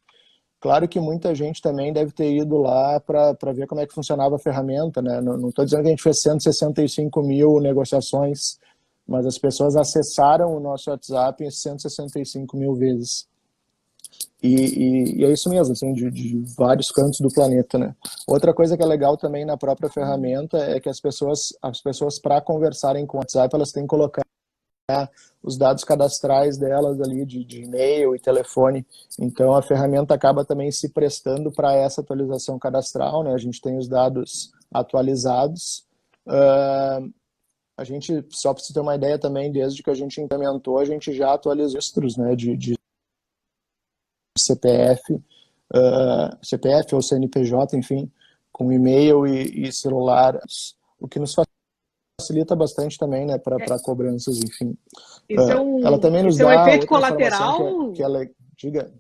Claro que muita gente também deve ter ido lá para ver como é que funcionava a ferramenta, né? Não estou dizendo que a gente fez 165 mil negociações, mas as pessoas acessaram o nosso WhatsApp 165 mil vezes. E é isso mesmo, assim, de vários cantos do planeta, né? Outra coisa que é legal também na própria ferramenta é que as pessoas para conversarem com o WhatsApp, elas têm que colocar os dados cadastrais delas ali de e-mail e telefone. Então a ferramenta acaba também se prestando para essa atualização cadastral, né? A gente tem os dados atualizados. A gente, só para você ter uma ideia também, desde que a gente implementou, a gente já atualizou registros, né, de CPF, CPF ou CNPJ, enfim, com e-mail e celular, o que nos facilita bastante também, né, para cobranças, enfim. Ela também nos Isso é um dá efeito outra informação colateral. que ela diga.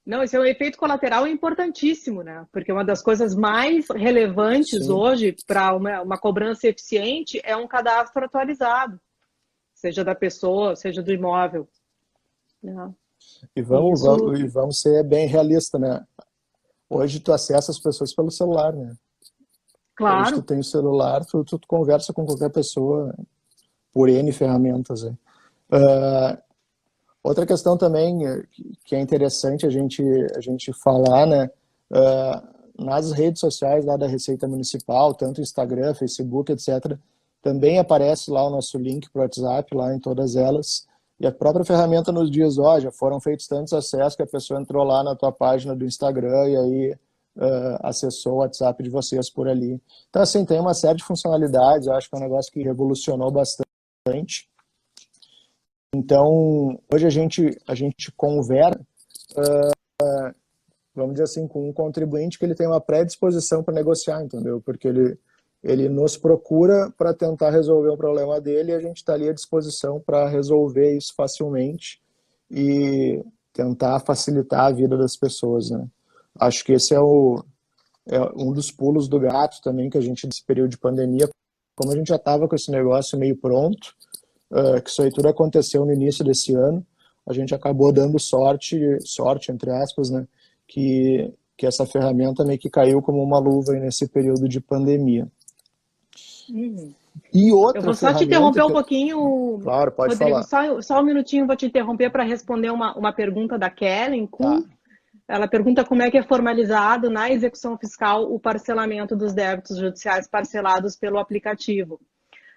Não, esse é um efeito colateral importantíssimo, né? Porque uma das coisas mais relevantes Sim. hoje para uma cobrança eficiente é um cadastro atualizado, seja da pessoa, seja do imóvel, né? E E isso, vamos ser bem realistas, né? Hoje tu acessa as pessoas pelo celular, né? Hoje tu claro, tem o celular, tu conversa com qualquer pessoa por N ferramentas, né? Outra questão também que é interessante a gente falar, né? Nas redes sociais lá da Receita Municipal, tanto Instagram, Facebook, etc., também aparece lá o nosso link para o WhatsApp, lá em todas elas. E a própria ferramenta nos diz, já foram feitos tantos acessos que a pessoa entrou lá na tua página do Instagram e aí acessou o WhatsApp de vocês por ali. Então, assim, tem uma série de funcionalidades, eu acho que é um negócio que revolucionou bastante. Então, hoje a gente conversa, vamos dizer assim, com um contribuinte que ele tem uma predisposição para negociar, entendeu? Porque ele nos procura para tentar resolver o problema dele e a gente está ali à disposição para resolver isso facilmente e tentar facilitar a vida das pessoas, né? Acho que esse é um dos pulos do gato também que a gente, nesse período de pandemia, como a gente já estava com esse negócio meio pronto, que isso aí tudo aconteceu no início desse ano, a gente acabou dando sorte, entre aspas, né, que essa ferramenta meio que caiu como uma luva aí nesse período de pandemia. E eu outra vou só te ferramenta interromper um que... pouquinho, Claro, pode Rodrigo, falar. só um minutinho, vou te interromper para responder uma pergunta da Kellen Tá. Kuhn. Ela pergunta como é que é formalizado na execução fiscal o parcelamento dos débitos judiciais parcelados pelo aplicativo.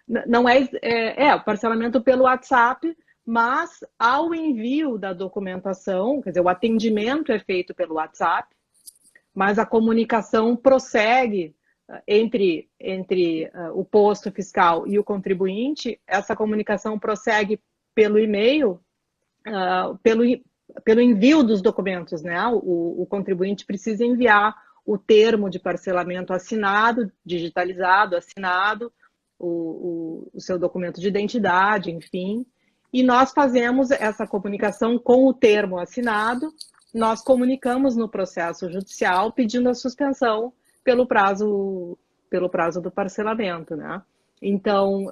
Não o parcelamento pelo WhatsApp, mas ao envio da documentação, quer dizer, o atendimento é feito pelo WhatsApp, mas a comunicação prossegue entre o posto fiscal e o contribuinte. Essa comunicação prossegue pelo e-mail, pelo envio dos documentos, né? O contribuinte precisa enviar o termo de parcelamento assinado, digitalizado, assinado, o seu documento de identidade, enfim, e nós fazemos essa comunicação com o termo assinado, nós comunicamos no processo judicial pedindo a suspensão pelo prazo do parcelamento, né? Então,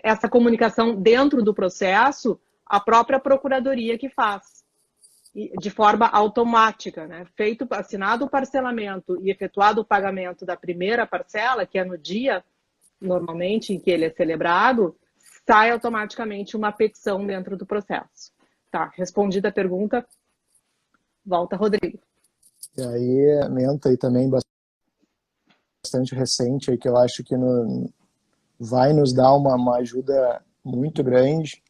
essa comunicação dentro do processo, a própria procuradoria que faz, de forma automática, né? Assinado o parcelamento e efetuado o pagamento da primeira parcela, que é no dia, normalmente, em que ele é celebrado, sai automaticamente uma petição dentro do processo. Tá, respondida a pergunta, volta, Rodrigo. E aí, Menta, aí também bastante recente, aí, que eu acho que vai nos dar uma ajuda muito grande.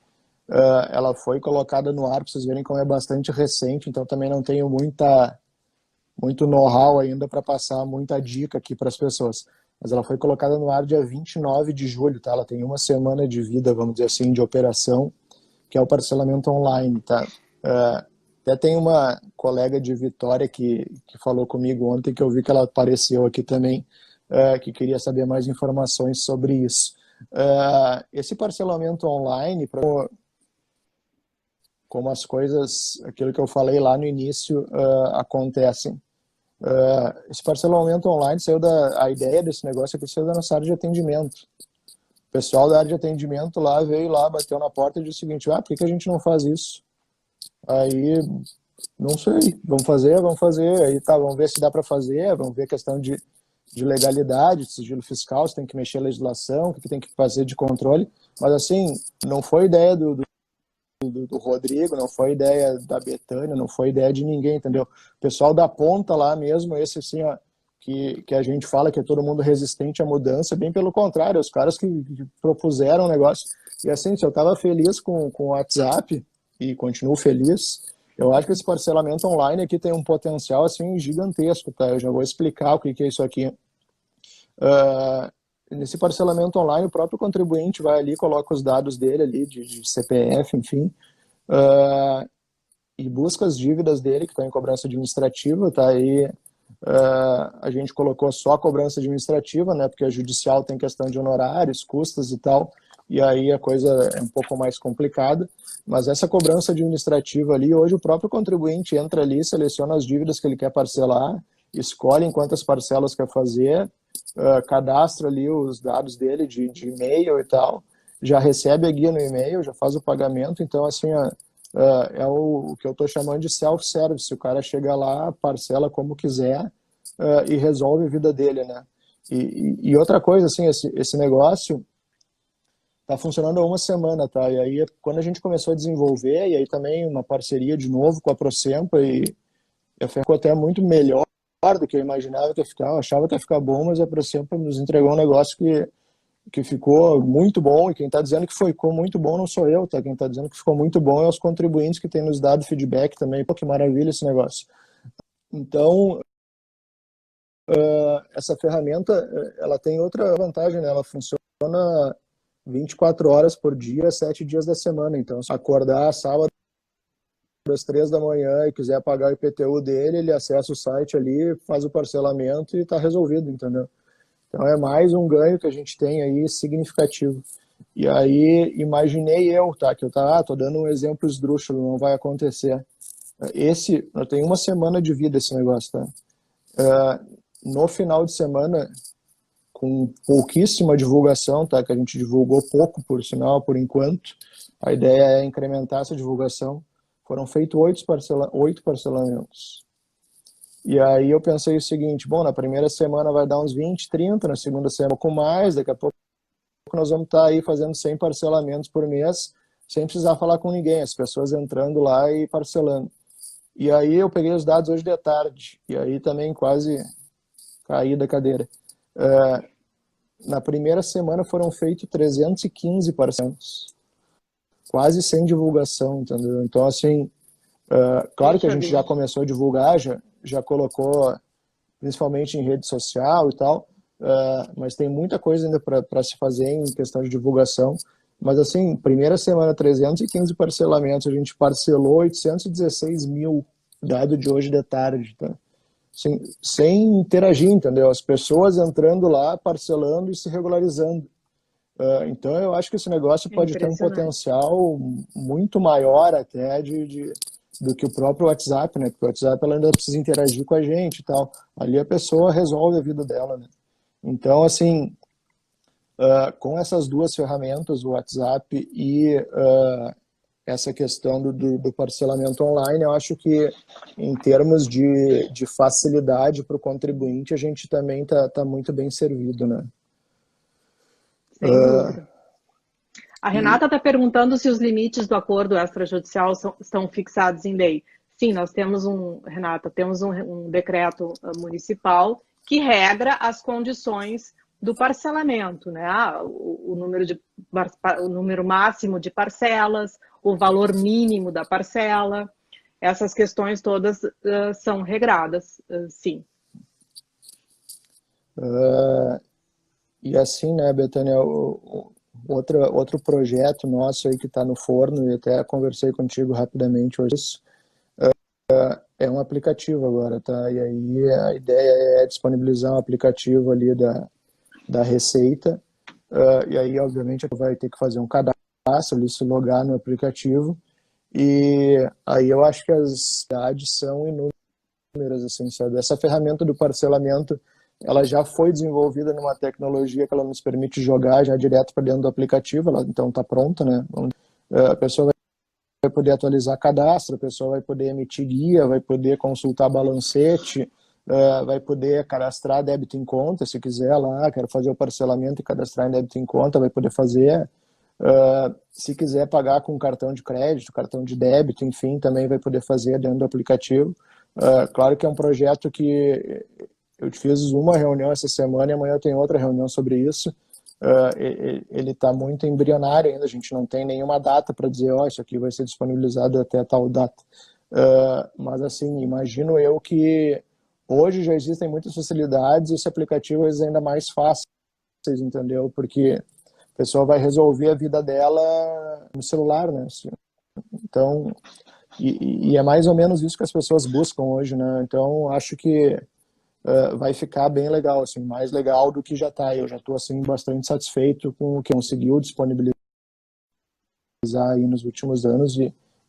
Ela foi colocada no ar, para vocês verem como é bastante recente, então também não tenho muito know-how ainda para passar muita dica aqui para as pessoas. Mas ela foi colocada no ar dia 29 de julho, tá? Ela tem uma semana de vida, vamos dizer assim, de operação, que é o parcelamento online, tá? Até tem uma colega de Vitória que falou comigo ontem, que eu vi que ela apareceu aqui também, que queria saber mais informações sobre isso. Esse parcelamento online, como as coisas, aquilo que eu falei lá no início, acontecem. Esse parcelamento online a ideia desse negócio aqui saiu da nossa área de atendimento. O pessoal da área de atendimento lá veio lá, bateu na porta e disse o seguinte: por que a gente não faz isso? Aí, não sei, vamos fazer. Aí tá, vamos ver se dá para fazer, vamos ver a questão de legalidade, de sigilo fiscal, se tem que mexer a legislação, o que tem que fazer de controle. Mas assim, não foi ideia do Rodrigo, não foi ideia da Betânia, não foi ideia de ninguém, entendeu? O pessoal da ponta lá mesmo, esse assim, ó, que a gente fala que é todo mundo resistente à mudança, bem pelo contrário, os caras que propuseram o negócio. E assim, se eu estava feliz com o WhatsApp, e continuo feliz, eu acho que esse parcelamento online aqui tem um potencial assim gigantesco, tá? Eu já vou explicar o que é isso aqui. Nesse parcelamento online, o próprio contribuinte vai ali, coloca os dados dele ali, de CPF, enfim, e busca as dívidas dele, que estão em cobrança administrativa, tá? Aí a gente colocou só a cobrança administrativa, né? Porque a judicial tem questão de honorários, custas e tal, e aí a coisa é um pouco mais complicada. Mas essa cobrança administrativa ali, hoje o próprio contribuinte entra ali, seleciona as dívidas que ele quer parcelar, escolhe em quantas parcelas quer fazer, cadastra ali os dados dele de e-mail e tal, já recebe a guia no e-mail, já faz o pagamento. Então, assim, é o que eu estou chamando de self-service. O cara chega lá, parcela como quiser e resolve a vida dele, né? E outra coisa, assim, esse negócio tá funcionando há uma semana, tá? E aí, quando a gente começou a desenvolver, e aí também uma parceria de novo com a Procempa, e ficou até muito melhor do que eu imaginava que ia ficar. Eu achava que ia ficar bom, mas a Procempa nos entregou um negócio que ficou muito bom, e quem está dizendo que ficou muito bom não sou eu, tá? Quem está dizendo que ficou muito bom é os contribuintes que têm nos dado feedback também. Pô, que maravilha esse negócio. Então, essa ferramenta, ela tem outra vantagem, né? Ela funciona 24 horas por dia, 7 dias da semana. Então, se acordar sábado às 3 da manhã e quiser pagar o IPTU dele, ele acessa o site ali, faz o parcelamento e está resolvido, entendeu? Então é mais um ganho que a gente tem aí significativo. E aí imaginei tá? Que eu tô dando um exemplo esdrúxulo, não vai acontecer. Eu tenho uma semana de vida esse negócio, tá? No final de semana, com pouquíssima divulgação, tá? Que a gente divulgou pouco, por sinal, por enquanto. A ideia é incrementar essa divulgação. Foram feitos 8 parcelamentos. E aí eu pensei o seguinte: bom, na primeira semana vai dar uns 20, 30, na segunda semana com mais, daqui a pouco nós vamos estar aí fazendo 100 parcelamentos por mês, sem precisar falar com ninguém, as pessoas entrando lá e parcelando. E aí eu peguei os dados hoje de tarde, e aí também quase caí da cadeira. Na primeira semana foram feitos 315 parcelamentos, quase sem divulgação, entendeu? Então, assim, claro que a gente já começou a divulgar, já colocou, principalmente em rede social e tal, mas tem muita coisa ainda para se fazer em questão de divulgação. Mas, assim, primeira semana, 315 parcelamentos, a gente parcelou 816 mil, dado de hoje de tarde, tá? sem interagir, entendeu? As pessoas entrando lá, parcelando e se regularizando. Então, eu acho que esse negócio pode ter um potencial muito maior até do que o próprio WhatsApp, né? Porque o WhatsApp ela ainda precisa interagir com a gente e tal. Ali a pessoa resolve a vida dela, né? Então, assim, com essas duas ferramentas, o WhatsApp e essa questão do parcelamento online, eu acho que em termos de facilidade para o contribuinte, a gente também tá muito bem servido, né? Sem dúvida. A Renata está perguntando se os limites do acordo extrajudicial estão fixados em lei. Sim, nós temos Renata, temos um decreto municipal que regra as condições do parcelamento, né? O número máximo de parcelas, o valor mínimo da parcela, essas questões todas são regradas, sim. E assim, né, Betânia, outro projeto nosso aí que está no forno, e até conversei contigo rapidamente hoje, é um aplicativo agora, tá? E aí a ideia é disponibilizar um aplicativo ali da Receita, e aí obviamente vai ter que fazer um cadastro, ali, se logar no aplicativo, e aí eu acho que as cidades são inúmeras, assim, sabe? Essa ferramenta do parcelamento, ela já foi desenvolvida numa tecnologia que ela nos permite jogar já direto para dentro do aplicativo, ela então está pronta, né? A pessoa vai poder atualizar cadastro, a pessoa vai poder emitir guia, vai poder consultar balancete, vai poder cadastrar débito em conta, se quiser lá, quero fazer o parcelamento e cadastrar em débito em conta, vai poder fazer. Se quiser pagar com cartão de crédito, cartão de débito, enfim, também vai poder fazer dentro do aplicativo. Claro que é um projeto que eu fiz uma reunião essa semana e amanhã eu tenho outra reunião sobre isso. Ele está muito embrionário ainda, a gente não tem nenhuma data para dizer, isso aqui vai ser disponibilizado até tal data. Mas assim, imagino eu que hoje já existem muitas facilidades e esse aplicativo é ainda mais fácil, entendeu? Porque a pessoa vai resolver a vida dela no celular, né? Então, e é mais ou menos isso que as pessoas buscam hoje, né? Então, acho que vai ficar bem legal, assim, mais legal do que já está. Eu já estou assim, bastante satisfeito com o que conseguiu disponibilizar aí nos últimos anos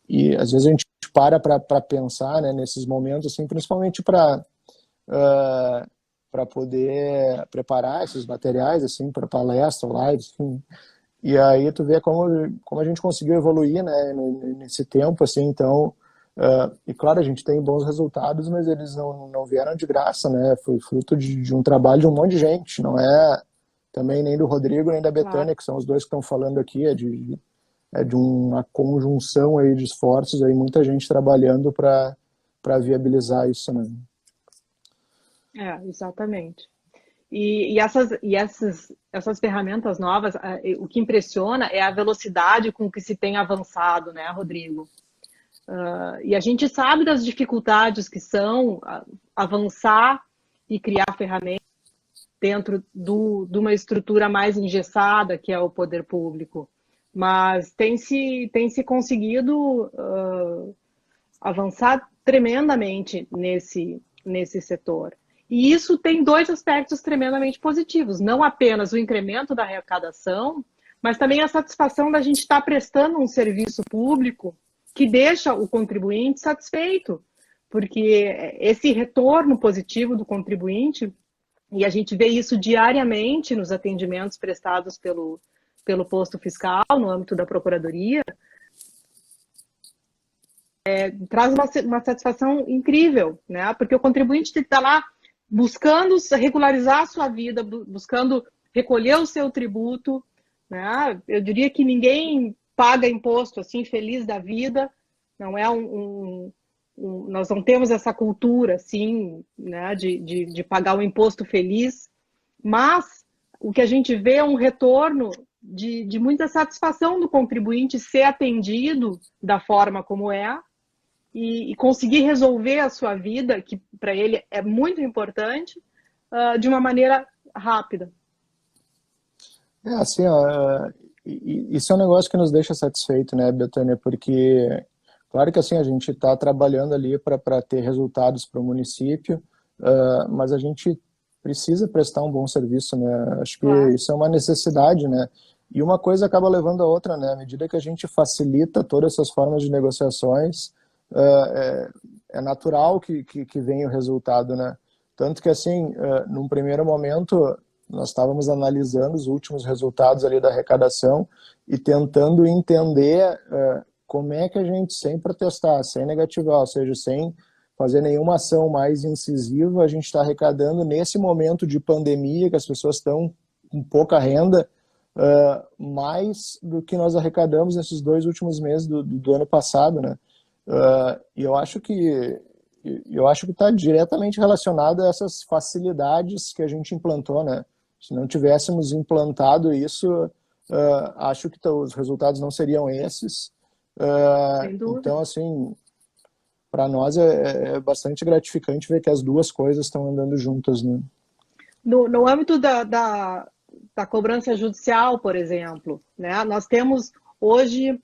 e às vezes a gente para pensar, né, nesses momentos, assim, principalmente para poder preparar esses materiais, assim, para palestra, lives, enfim. E aí tu vê como a gente conseguiu evoluir, né, nesse tempo, assim, então... e claro, a gente tem bons resultados, mas eles não vieram de graça, né? Foi fruto de um trabalho de um monte de gente, não é também nem do Rodrigo nem da Betânia, que são os dois que estão falando aqui, é de uma conjunção aí de esforços, aí muita gente trabalhando para viabilizar isso, né? Exatamente. E essas ferramentas novas, o que impressiona é a velocidade com que se tem avançado, né, Rodrigo? E a gente sabe das dificuldades que são avançar e criar ferramentas dentro de uma estrutura mais engessada, que é o poder público. Mas tem se conseguido avançar tremendamente nesse setor. E isso tem dois aspectos tremendamente positivos. Não apenas o incremento da arrecadação, mas também a satisfação da gente estar prestando um serviço público que deixa o contribuinte satisfeito, porque esse retorno positivo do contribuinte, e a gente vê isso diariamente nos atendimentos prestados pelo posto fiscal, no âmbito da Procuradoria, traz uma satisfação incrível, né? Porque o contribuinte está lá buscando regularizar a sua vida, buscando recolher o seu tributo, né? Eu diria que ninguém paga imposto assim, feliz da vida, não é nós não temos essa cultura assim, né, de pagar o imposto feliz, mas o que a gente vê é um retorno de muita satisfação do contribuinte ser atendido da forma como é e conseguir resolver a sua vida, que para ele é muito importante, de uma maneira rápida. Assim, isso é um negócio que nos deixa satisfeito, né, Betânia? Porque, claro que assim, a gente está trabalhando ali para ter resultados para o município, mas a gente precisa prestar um bom serviço, né? Acho que Claro. isso é uma necessidade, né? E uma coisa acaba levando a outra, né? À medida que a gente facilita todas essas formas de negociações, é natural que venha o resultado, né? Tanto que, assim, num primeiro momento, nós estávamos analisando os últimos resultados ali da arrecadação e tentando entender como é que a gente, sem protestar, sem negativar, ou seja, sem fazer nenhuma ação mais incisiva, a gente está arrecadando nesse momento de pandemia, que as pessoas estão com pouca renda, mais do que nós arrecadamos nesses 2 últimos meses do ano passado, né? E eu acho que está diretamente relacionado a essas facilidades que a gente implantou, né? Se não tivéssemos implantado isso, acho que os resultados não seriam esses. Sem dúvida. Então, assim, para nós é bastante gratificante ver que as duas coisas estão andando juntas, né? No âmbito da cobrança judicial, por exemplo, né, nós temos hoje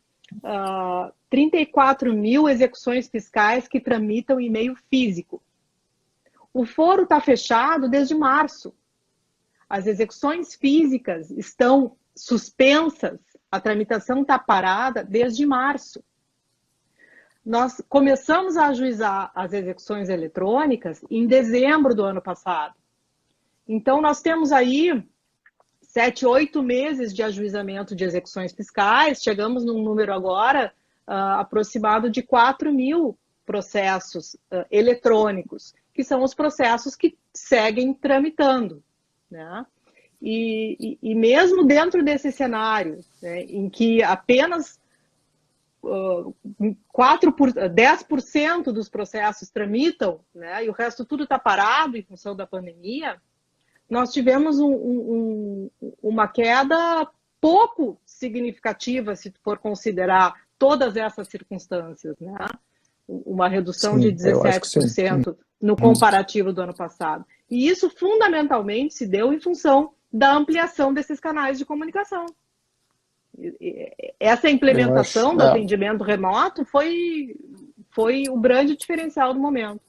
34 mil execuções fiscais que tramitam em meio físico. O foro está fechado desde março. As execuções físicas estão suspensas, a tramitação está parada desde março. Nós começamos a ajuizar as execuções eletrônicas em dezembro do ano passado. Então, nós temos aí 7, 8 meses de ajuizamento de execuções fiscais, chegamos num número agora aproximado de 4 mil processos eletrônicos, que são os processos que seguem tramitando, né? E mesmo dentro desse cenário, né, em que apenas 10% dos processos tramitam, né, e o resto tudo está parado em função da pandemia, nós tivemos uma queda pouco significativa, se for considerar todas essas circunstâncias, né? Uma redução de 17% no comparativo do ano passado. E isso fundamentalmente se deu em função da ampliação desses canais de comunicação. Essa implementação do atendimento remoto foi o grande diferencial do momento.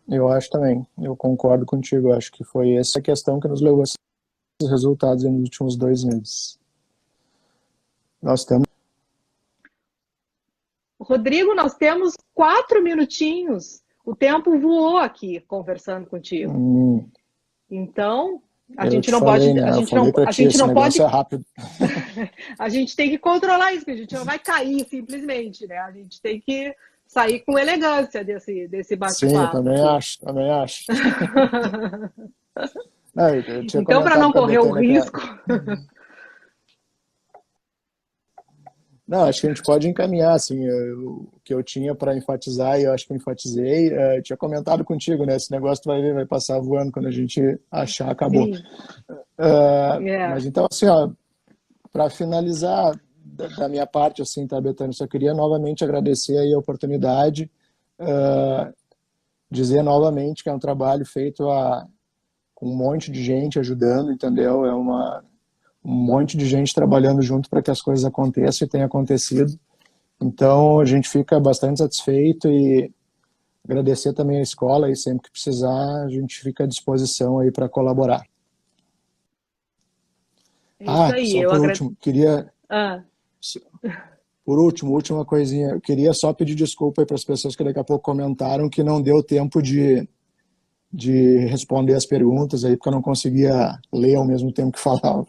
Eu acho também, eu concordo contigo, eu acho que foi essa questão que nos levou a esses resultados nos últimos 2 meses. Nós temos... Rodrigo, nós temos 4 minutinhos, o tempo voou aqui conversando contigo. Então, a gente não pode... Né? A gente não pode... É rápido. A gente tem que controlar isso, porque a gente não vai cair simplesmente, né? A gente tem que sair com elegância desse bate-papo. Sim, eu também acho. Não, então, para não correr o risco... Não, acho que a gente pode encaminhar, assim, o que eu tinha para enfatizar, e eu acho que eu enfatizei, tinha comentado contigo, né? Esse negócio tu vai ver, vai passar voando quando a gente achar, acabou. Mas então, assim, para finalizar da minha parte, assim, tá, Bethânia, só queria novamente agradecer aí a oportunidade, dizer novamente que é um trabalho feito com um monte de gente ajudando, entendeu? É um monte de gente trabalhando junto para que as coisas aconteçam e tenham acontecido. Então, a gente fica bastante satisfeito e agradecer também a escola e sempre que precisar, a gente fica à disposição aí para colaborar. É isso aí, só por último, queria... Por último, última coisinha, eu queria só pedir desculpa aí para as pessoas que daqui a pouco comentaram que não deu tempo de responder as perguntas aí, porque eu não conseguia ler ao mesmo tempo que falava.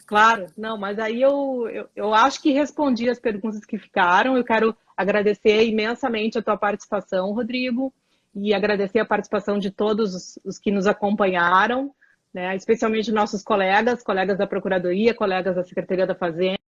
Claro, não, mas aí eu acho que respondi as perguntas que ficaram. Eu quero agradecer imensamente a tua participação, Rodrigo, e agradecer a participação de todos os que nos acompanharam, né, especialmente nossos colegas da Procuradoria, colegas da Secretaria da Fazenda,